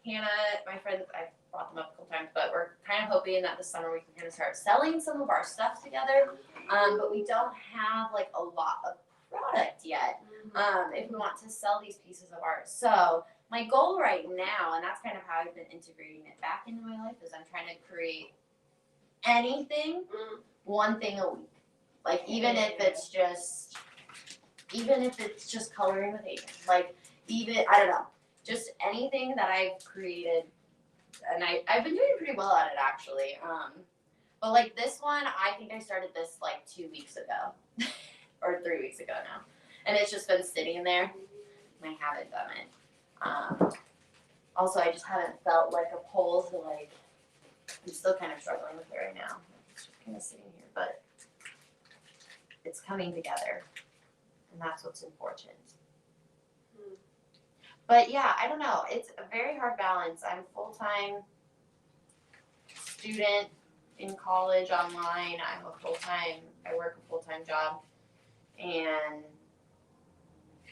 Hannah, my friend, I've brought them up a couple times, but we're kind of hoping that this summer we can kind of start selling some of our stuff together. But we don't have like a lot of product yet. If we want to sell these pieces of art. So my goal right now, and that's kind of how I've been integrating it back into my life, is I'm trying to create anything, one thing a week. Like even if it's just coloring with Aiden, like even I don't know, just anything that I've created, and I've been doing pretty well at it actually. But like this one, I think I started this like 2 weeks ago, or 3 weeks ago now, and it's just been sitting there, and I haven't done it. Also, I just haven't felt like a pull to like. I'm still kind of struggling with it right now. It's just kind of sitting here, but it's coming together. And that's what's important. But yeah, I don't know. It's a very hard balance. I'm a full-time student in college online. I work a full-time job and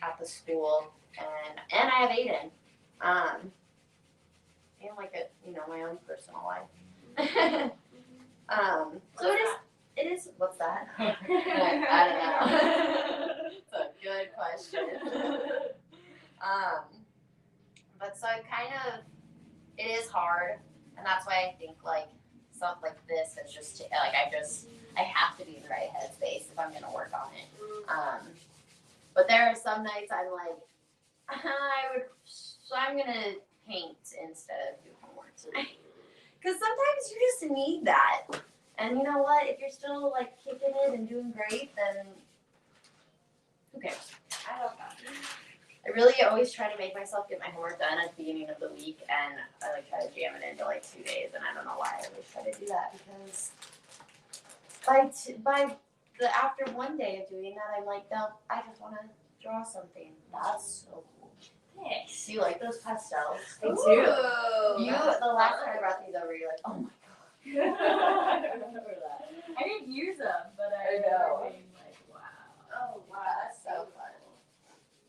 at the school and I have Aiden. And like my own personal life. So it is what's that? I don't know. It's a good question. But so it is hard, and that's why I think like stuff like this is just like I have to be in the right headspace if I'm gonna work on it. But there are some nights I'm like, I'm gonna paint instead of do homework today. Because sometimes you just need that. And you know what? If you're still like kicking it and doing great, then who cares? I love that. I really always try to make myself get my homework done at the beginning of the week, and I like try to jam it into like 2 days, and I don't know why I always try to do that because after one day of doing that, I'm like, no, I just want to draw something. That's so cool. Thanks. Do you like those pastels? I do. The last time I brought these over, you're like, oh my god. I remember that. I didn't use them, but I remember being like, wow. Oh wow, That's so fun.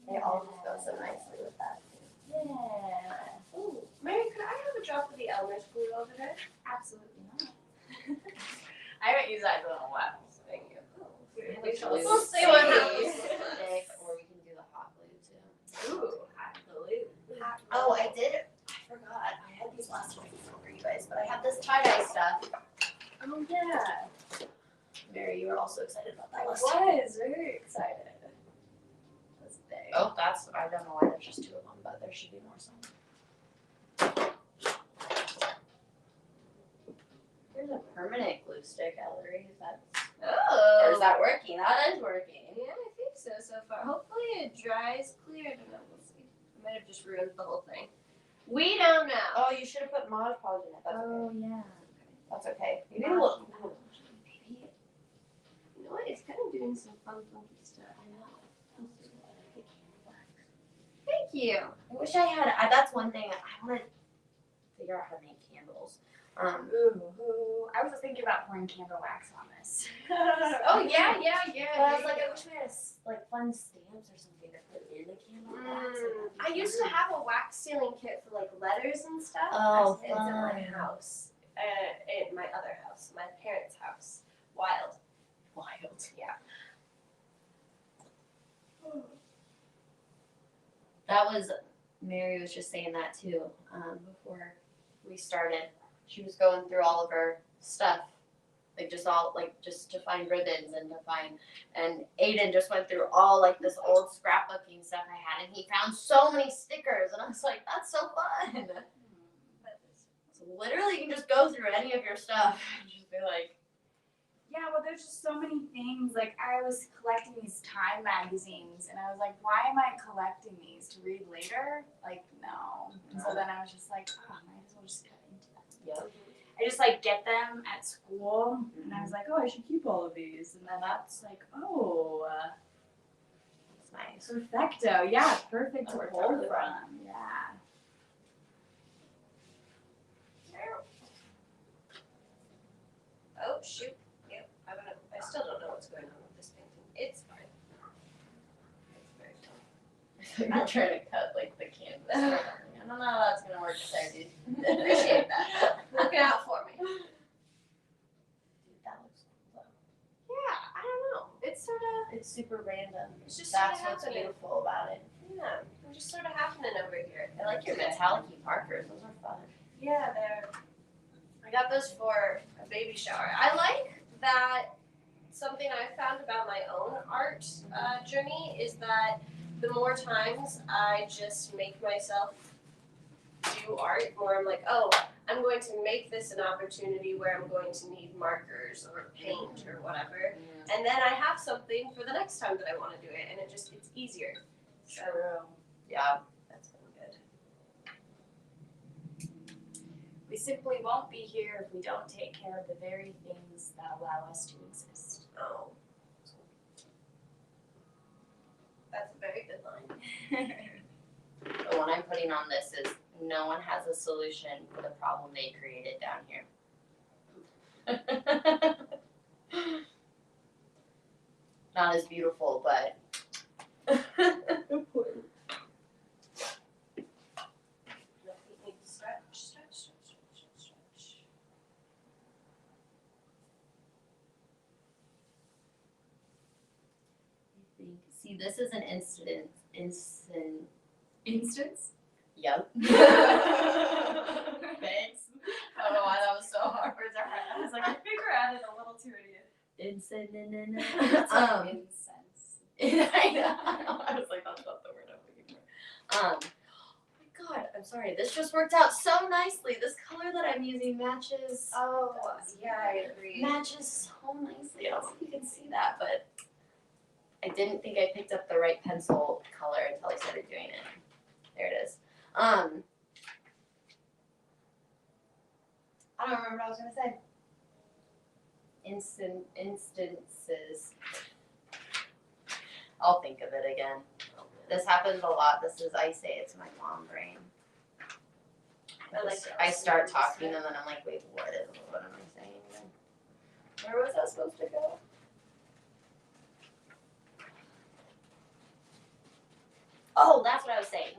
They all just go so nicely with that. Yeah. Ooh, Mary, could I have a drop of the Elmer's glue over there? Absolutely not. I haven't used that in a while. So Thank you. We shall We'll see what happens. Stick, or we can do the hot glue too. Ooh, hot glue. Oh, I forgot. I had these last week for you guys, but I have this tie-dye stuff. Oh yeah. Mary, you were also excited about that I last was time. very excited. That's big. Oh, I don't know why there's just 2 of them, but there should be more somewhere. There's a permanent glue stick, Ellery. Or is that working? That is working. Yeah, I think so far. Hopefully it dries clear. I don't know. We'll see. I might have just ruined the whole thing. We don't know. Oh, you should have put Mod Podge in it. That's okay. Yeah. That's okay. Maybe it'll look cool. Maybe. You know what? It's kind of doing some fun, funky stuff. I know. Thank you. I wish I had. That's one thing I want to figure out how to make candles. Ooh. I was just thinking about pouring candle wax on this. Oh yeah. But I was like, I wish we had like fun stamps or something to put in the candle wax. I used to have a wax sealing kit for like letters and stuff. Oh, it's in my fun. house. In my other house, my parents' house. Wild. Yeah. That was Mary was just saying that too. Before we started, she was going through all of her stuff like just all like just to find ribbons and and Aiden just went through all like this old scrapbooking stuff I had, and he found so many stickers, and I was like, that's so fun. So literally, you can just go through any of your stuff and just be like, Yeah, well, there's just so many things. Like, I was collecting these Time magazines, and I was like, why am I collecting these? To read later? Like, no. And so then I was just like, oh, I might as well just cut into them. yep. I just, like, get them at school, and I was like, oh, I should keep all of these. And then that's like, oh, It's nice. perfecto. Yeah, perfect That to worked pull out really well. from. Yeah. Oh shoot. Yep. I still don't know what's going on with this painting. It's fine. It's very fun. You're trying to cut like the canvas. I don't know how that's gonna work there, dude. Appreciate that. Looking out for me. Dude, that looks cool. Yeah, I don't know. It's sort of It's super random. It's just That's sorta what's happening. beautiful about it. yeah. I'm just sort of happening over here. I like your metallic-y markers. Those are fun. Yeah, I got those for a baby shower. I like that. Something I found about my own art journey is that the more times I just make myself do art, more I'm like, oh, I'm going to make this an opportunity where I'm going to need markers or paint or whatever, and then I have something for the next time that I want to do it, and it's easier. So, True. Yeah, that's been good. We simply won't be here if we don't take care of the very things that allow us to exist. oh, that's a very good line. The one I'm putting on this is no one has a solution for the problem they created down here. Not as beautiful, but important. Stretch. See, this is an instant. Instance? Yep. Thanks. I don't know why that was so hard. I was like, I think we're at it a little too idiot. Incense. Incense. I know. I was like, that's not the word I'm looking for. Oh my god, I'm sorry. This just worked out so nicely. This color that I'm using matches. Oh, yeah, I agree. Matches so nicely. I don't know if you can see that, but I didn't think I picked up the right pencil color until I started doing it. There it is. I don't remember what I was gonna say. Instances. I'll think of it again. This happens a lot. I say it's my mom brain. I start talking and then I'm like, wait, what am I saying again? Where was that supposed to go? Oh, that's what I was saying.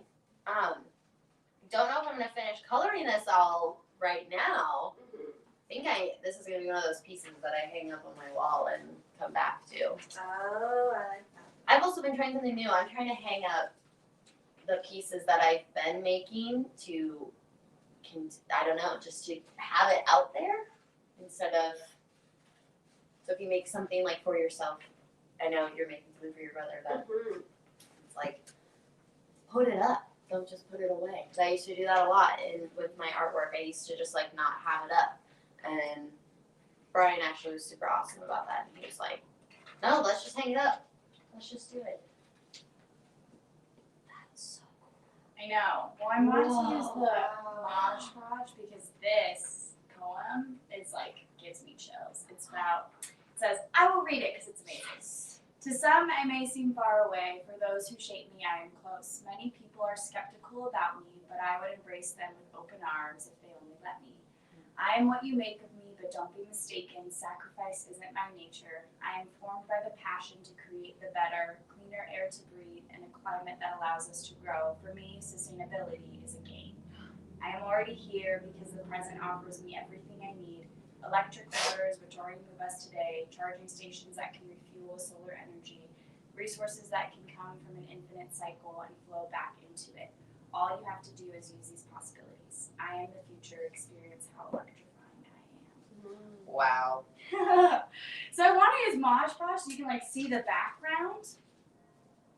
Don't know if I'm gonna finish coloring this all right now. I think this is gonna be one of those pieces that I hang up on my wall and come back to. Oh, I like that. I've also been trying something new. I'm trying to hang up the pieces that I've been making I don't know, just to have it out there instead of, so if you make something like for yourself, I know you're making something for your brother, but it's like, put it up. Don't just put it away. Because I used to do that a lot with my artwork. I used to just like not have it up. And Brian actually was super awesome about that. And he was like, no, let's just hang it up. Let's just do it. That's so cool. I know. Well, I wanted to use the Podge because this poem is like, gives me chills. It says, I will read it because it's amazing. To some, I may seem far away. For those who shape me, I am close. Many people are skeptical about me, but I would embrace them with open arms if they only let me. I am what you make of me, but don't be mistaken. Sacrifice isn't my nature. I am formed by the passion to create the better, cleaner air to breathe, and a climate that allows us to grow. For me, sustainability is a gain. I am already here because the present offers me everything I need. Electric motors, which already move us today, charging stations that can refuel solar energy, resources that can come from an infinite cycle and flow back into it. All you have to do is use these possibilities. I am the future. Experience how electrifying I am. Wow. So I want to use Mod Podge so you can like see the background,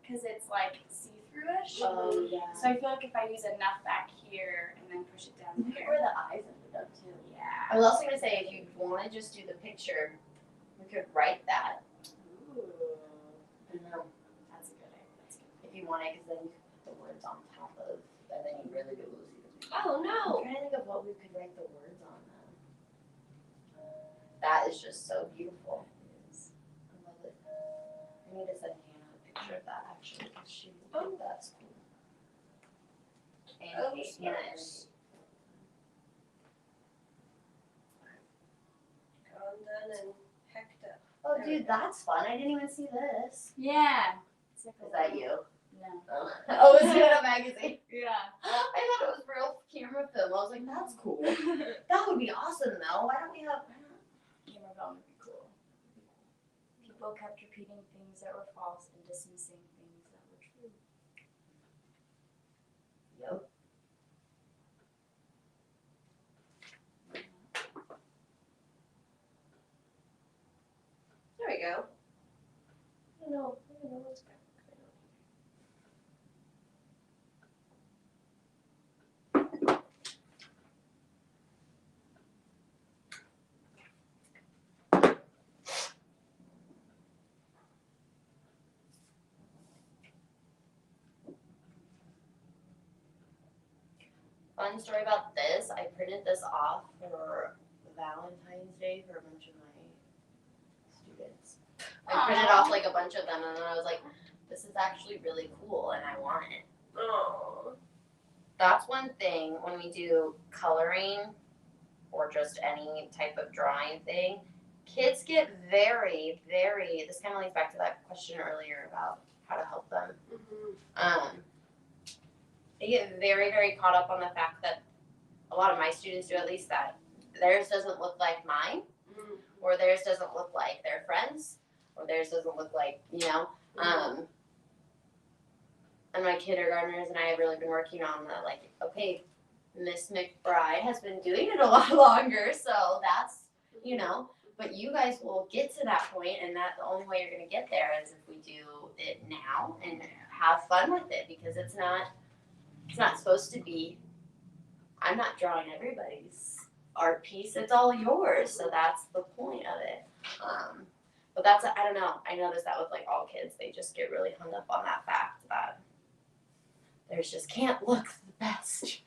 because it's like see-through-ish. Oh, yeah. So I feel like if I use enough back here and then push it down Look at there. where the eyes ended up, too. Yeah. I was also going to say, if you want to just do the picture, we could write that. Ooh. I don't know. That's a good idea. That's good. If you want it, because then you can put the words on top of, and then you really be able to see the picture. Oh I'm no! trying to think of what we could write the words on then. That is just so beautiful. I love it. I need to send Hannah a picture of that actually, because she would think that's cool. And Oh, Hannah and Gone and hecked up. oh, dude, that's fun. I didn't even see this. Yeah. It's like a Is that you? No. Oh, it's in a magazine. Yeah. I thought it was real camera film. I was like, that's cool. That would be awesome, though. Why don't we have? Camera film would be cool. People kept repeating things that were false and dismissing things that were true. Yep. There we go. I don't know what's going on. Fun story about this. I printed this off for Valentine's Day for a bunch of my students. I printed Aw. off like a bunch of them, and then I was like, this is actually really cool, and I want it. Oh. That's one thing when we do coloring or just any type of drawing thing. Kids get very, very, this kind of leads back to that question earlier about how to help them. They get very, very caught up on the fact that a lot of my students do, at least, that theirs doesn't look like mine, or theirs doesn't look like their friends, or theirs doesn't look like, and my kindergartners and I have really been working on the, like, okay, Miss McBride has been doing it a lot longer, so that's, but you guys will get to that point, and that the only way you're going to get there is if we do it now and have fun with it, because it's not supposed to be, I'm not drawing everybody's art piece, it's all yours, so that's the point of it. But that's, I don't know, I noticed that with like all kids, they just get really hung up on that fact that theirs just can't look the best.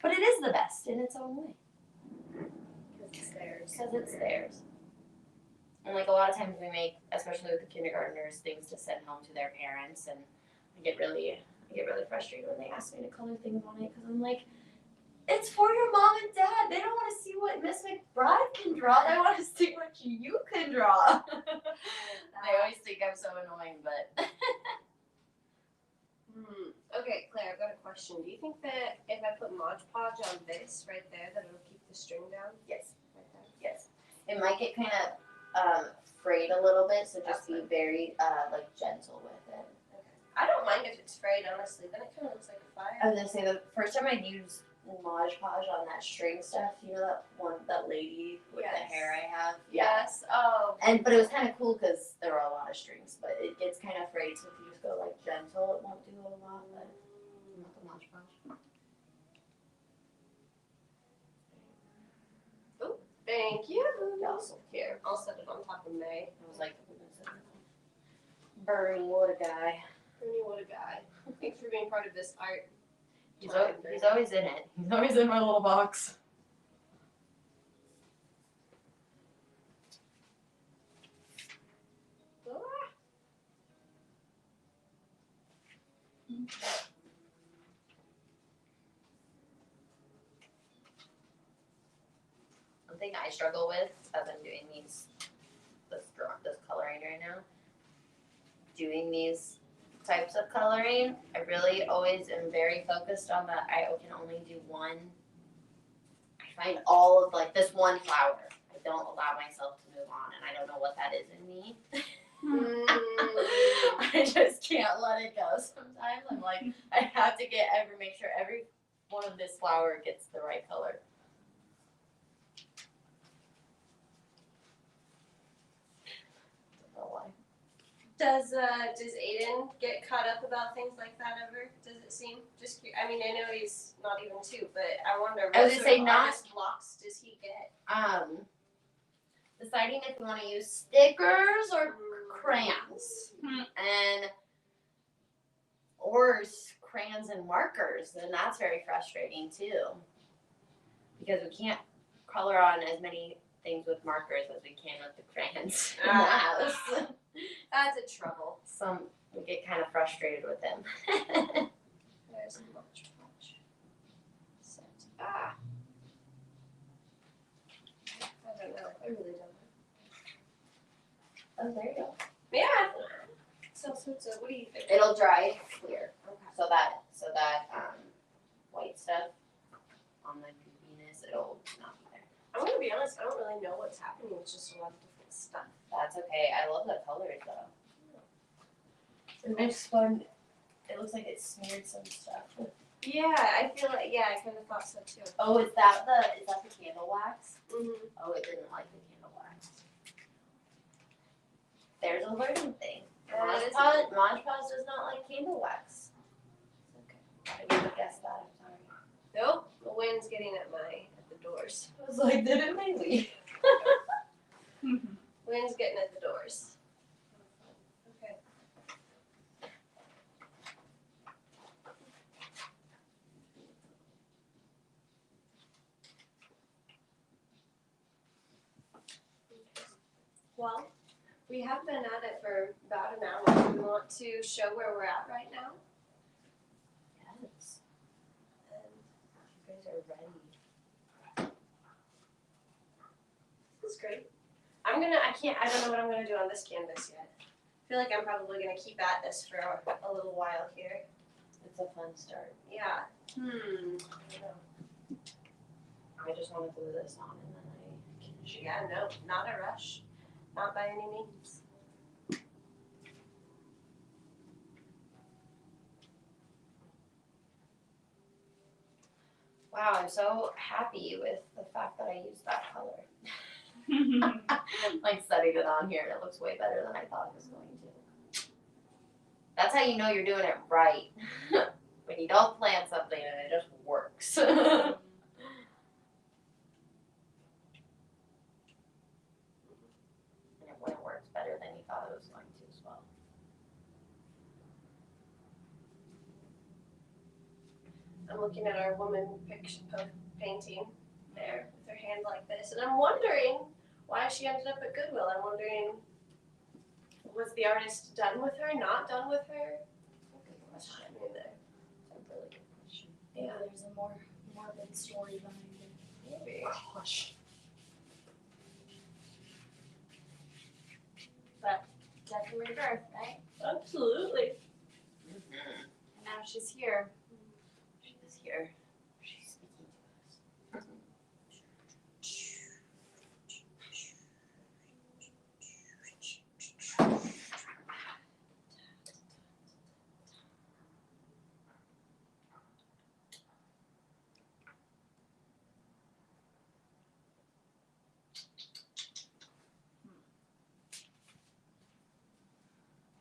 But it is the best in its own way. Because it's theirs. And like a lot of times we make, especially with the kindergartners, things to send home to their parents, and I get really frustrated when they ask me to color things on it, because I'm like, it's for your mom and dad. They don't want to see what Miss McBride can draw. They want to see what you can draw. They always think I'm so annoying, but. Okay, Claire, I've got a question. Do you think that if I put Mod Podge on this right there, that it'll keep the string down? Yes. Yes. It might get kind of frayed a little bit, so just be very like gentle with it. I don't mind if it's frayed, honestly. Then it kind of looks like a fire. I was gonna say the first time I used Mod Podge on that string stuff, that lady with the hair I have. Yes. Oh. But it was kind of cool because there were a lot of strings, but it gets kind of frayed. So if you just go like gentle, it won't do a lot. But not the Mod Podge. Thank you. Also, Here, I'll set it on top of May. I was like, Bernie, what a guy. Bernie, what a guy. Thanks for being part of this art. He's always in it. He's always in my little box. One thing I struggle with as I'm doing this coloring right now, doing these types of coloring, I really always am very focused on that I can only do one. I find all of like this one flower. I don't allow myself to move on, and I don't know what that is in me. I just can't let it go sometimes. I'm like, I have to make sure every one of this flower gets the right color. Does Aiden get caught up about things like that ever? Does it seem? I mean, I know he's not even 2, but I wonder I was what gonna sort say of not- artist blocks does he get? Deciding if you want to use stickers or crayons, or crayons and markers, then that's very frustrating too, because we can't color on as many things with markers as we can with the crayons in the house. That's a trouble. We get kind of frustrated with them. There's a much punch. I don't know. I really don't know. Oh, there you go. Yeah. So what do you think? It'll dry clear, Okay. so that white stuff on the goofiness, it'll not be there. I'm gonna be honest. I don't really know what's happening. It's just a lot of different stuff. That's okay. I love the colors though. It makes fun. It looks like it smeared some stuff. Yeah, I feel like I kind of thought so too. Oh, is that the candle wax? Mm-hmm. Oh, it didn't like the candle wax. There's a learning thing. Mod Podge does not like candle wax. Okay. I would have guessed that. I'm sorry. Nope. The wind's getting at the doors. I was like, did it make me? Wind's getting at the doors. Okay. Well, we have been at it for about an hour. Do we want to show where we're at right now? Yes. And You guys are ready. this is great. I don't know what I'm gonna do on this canvas yet. I feel like I'm probably gonna keep at this for a little while here. It's a fun start. Yeah. I don't know. I just want to glue this on and then I can shoot. Yeah, no, not a rush. Not by any means. Wow, I'm so happy with the fact that I used that color. Like setting it on here, and it looks way better than I thought it was going to. That's how you know you're doing it right. When you don't plan something and it just works. And when it works better than you thought it was going to as well. I'm looking at our woman picture painting there with her hand like this, and I'm wondering why she ended up at Goodwill. I'm wondering, was the artist done with her? Not done with her? Good question. Happening there? That's a really good question. Yeah, there's a more morbid story behind it. Maybe. Gosh. But definitely rebirth, right? Absolutely. Mm-hmm. And now she's here. She is here. She's speaking to us.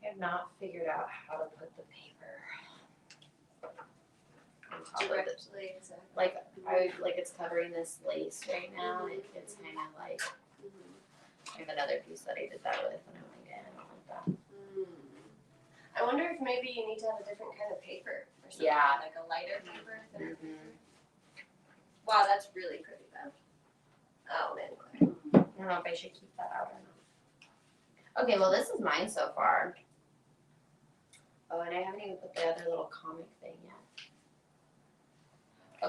I have not figured out how to put the paper on top of it. Directly, exactly. Like it's covering this lace right now, and it's kind of like I have another piece that I did that with, and I'm like, I don't like that. I wonder if maybe you need to have a different kind of paper or something, Yeah. like a lighter paper. Mm-hmm. Wow, that's really pretty though. Oh man, Claire. I don't know if I should keep that out or not. Okay, well this is mine so far. Oh, and I haven't even put the other little comic thing yet.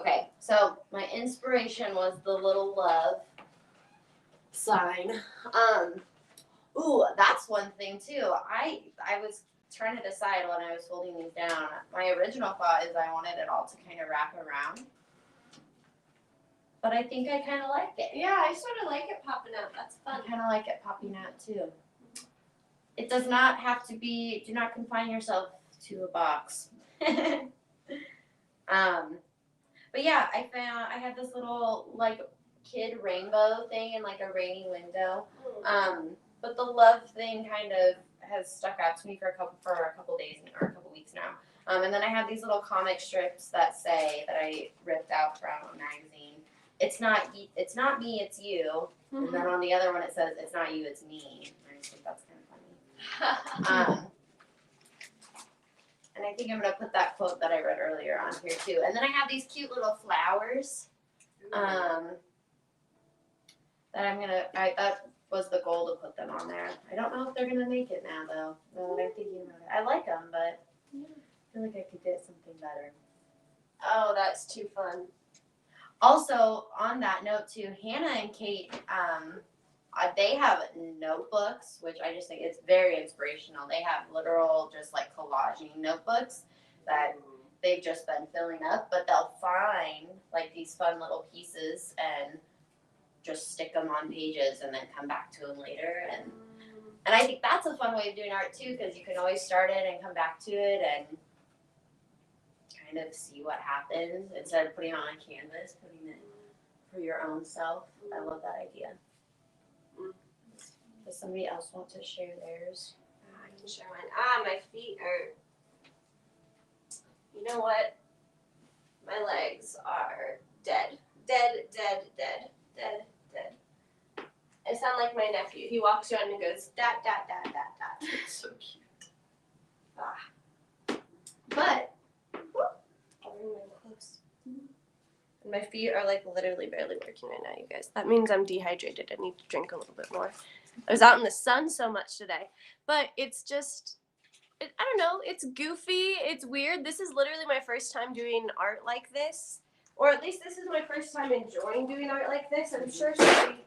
Okay, so my inspiration was the little love sign. Ooh, that's one thing too. I was trying to decide when I was folding these down. My original thought is I wanted it all to kind of wrap around. But I think I kind of like it. Yeah, I sort of like it popping out. That's I fun. kind of like it popping out too. It does not have to be, do not confine yourself to a box. But yeah, I had this little like kid rainbow thing in like a rainy window. But the love thing kind of has stuck out to me for a couple days or a couple weeks now. And then I have these little comic strips that say that I ripped out from a magazine. It's not me, it's you. Mm-hmm. And then on the other one it says it's not you, it's me. I just think that's kind of funny. And I think I'm gonna put that quote that I read earlier on here too. And then I have these cute little flowers. That was the goal to put them on there. I don't know if they're gonna make it now though. Well, I'm thinking about it. I like them, but I feel like I could get something better. Oh, that's too fun. Also, on that note too, Hannah and Kate, they have notebooks, which I just think it's very inspirational. They have literal just like collaging notebooks that they've just been filling up, but they'll find like these fun little pieces and just stick them on pages and then come back to them later. And I think that's a fun way of doing art too, because you can always start it and come back to it and kind of see what happens instead of putting it on a canvas, putting it for your own self. I love that idea. Does somebody else want to share theirs? I can share mine. My feet are. You know what? My legs are dead. Dead. I sound like my nephew. He walks around and goes, dat. It's so cute. But I'll bring mine close. And my feet are like literally barely working right now, you guys. That means I'm dehydrated. I need to drink a little bit more. I was out in the sun so much today. But it's just, I don't know, it's goofy, it's weird. This is literally my first time doing art like this. Or at least this is my first time enjoying doing art like this. I'm sure somebody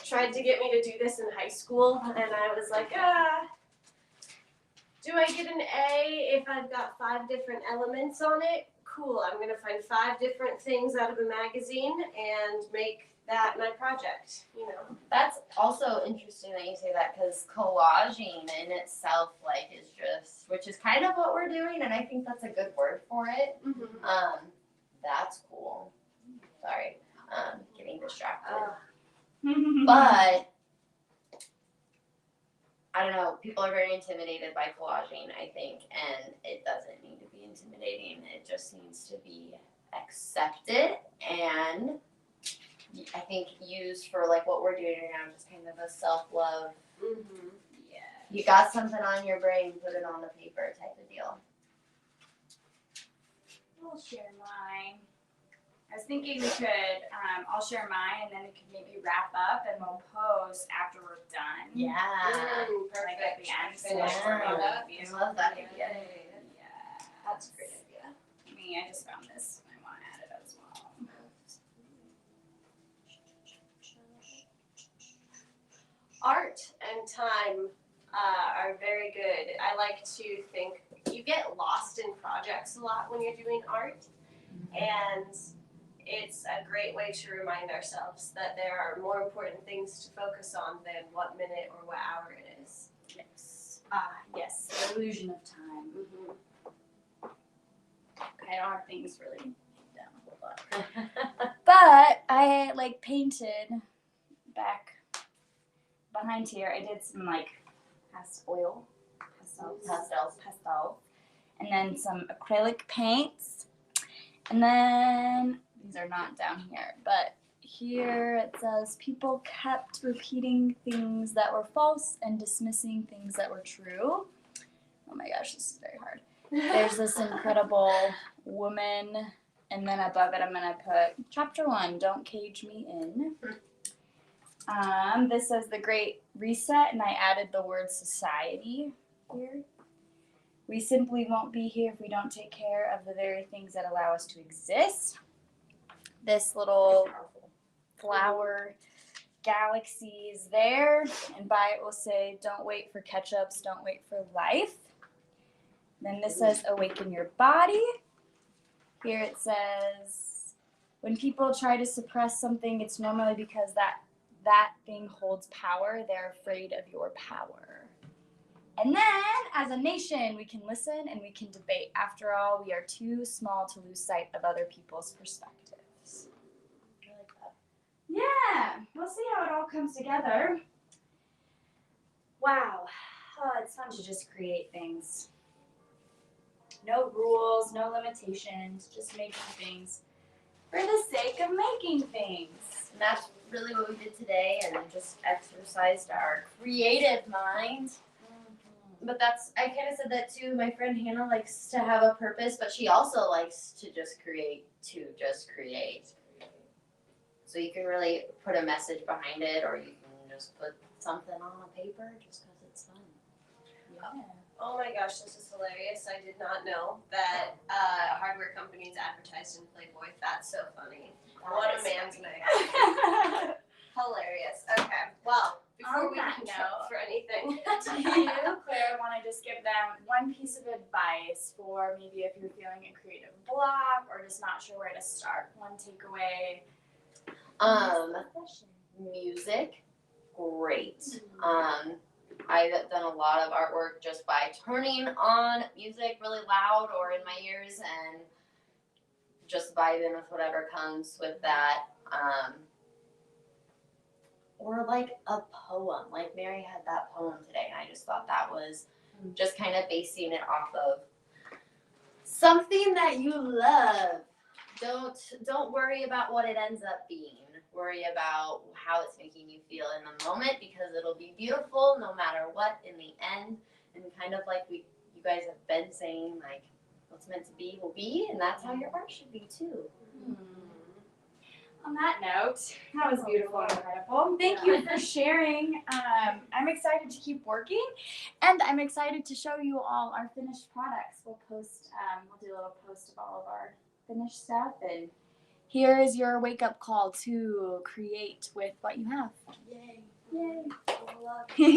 tried to get me to do this in high school. And I was like, do I get an A if I've got 5 different elements on it? Cool, I'm gonna find 5 different things out of a magazine and make that my project, you know. that's also interesting that you say that, because collaging in itself like is just, which is kind of what we're doing, and I think that's a good word for it. Mm-hmm. That's cool. Sorry, getting distracted. But But I don't know, people are very intimidated by collaging, I think, and it doesn't need to be intimidating. It just needs to be accepted and I think used for like what we're doing right now, just kind of a self-love. Mm-hmm. yeah, You got something on your brain, put it on the paper type of deal. I'll share mine. I was thinking we could, I'll share mine and then we could maybe wrap up and we'll post after we're done. Yeah. Perfect. Like at the end, Finish so it up. I love that idea. Yeah. That's a great idea. I just found this and I want to add it as well. Art and time are very good. I like to think you get lost in projects a lot when you're doing art, and it's a great way to remind ourselves that there are more important things to focus on than what minute or what hour it is. Yes. Yes, the illusion of time. Mm-hmm. I don't have things really down a whole lot. But I like painted back behind here. I did some like pastels, and then some acrylic paints, and then these are not down here, but here it says people kept repeating things that were false and dismissing things that were true. Oh my gosh, this is very hard. There's this incredible woman, and then above it I'm gonna put chapter 1, don't cage me in. This says the Great Reset, and I added the word society here. We simply won't be here if we don't take care of the very things that allow us to exist. This little flower galaxy is there, and by it will say, don't wait for ketchups, don't wait for life. Then this says, awaken your body. Here it says, when people try to suppress something, it's normally because that thing holds power. They're afraid of your power. And then, as a nation, we can listen and we can debate. After all, we are too small to lose sight of other people's perspectives. I like that. Yeah, we'll see how it all comes together. Wow. oh, it's fun to just create things. No rules, no limitations, just making things for the sake of making things. And that's really what we did today, and just exercised our creative mind. But I kind of said that too. My friend Hannah likes to have a purpose, but she also likes to just create. So you can really put a message behind it, or you can just put something on a paper just because it's fun. Yeah. Oh my gosh, this is hilarious. I did not know that hardware companies advertised in Playboy. That's so funny. What a man's night. Hilarious. Okay, well, before On we that can note, for anything. Do you, Claire, want to just give them one piece of advice for maybe if you're feeling a creative block or just not sure where to start? One takeaway. Music, great. I've done a lot of artwork just by turning on music really loud or in my ears and just vibing with whatever comes with that. Or like a poem, like Mary had that poem today, and I just thought that was just kind of basing it off of something that you love. Don't worry about what it ends up being. Worry about how it's making you feel in the moment, because it'll be beautiful no matter what in the end. And kind of like you guys have been saying, like what's meant to be will be, and that's how your art should be too. On that note, that was beautiful and incredible. Thank you for sharing. I'm excited to keep working, and I'm excited to show you all our finished products. We'll do a little post of all of our finished stuff, and here is your wake-up call to create with what you have. Yay. Yay. I love it.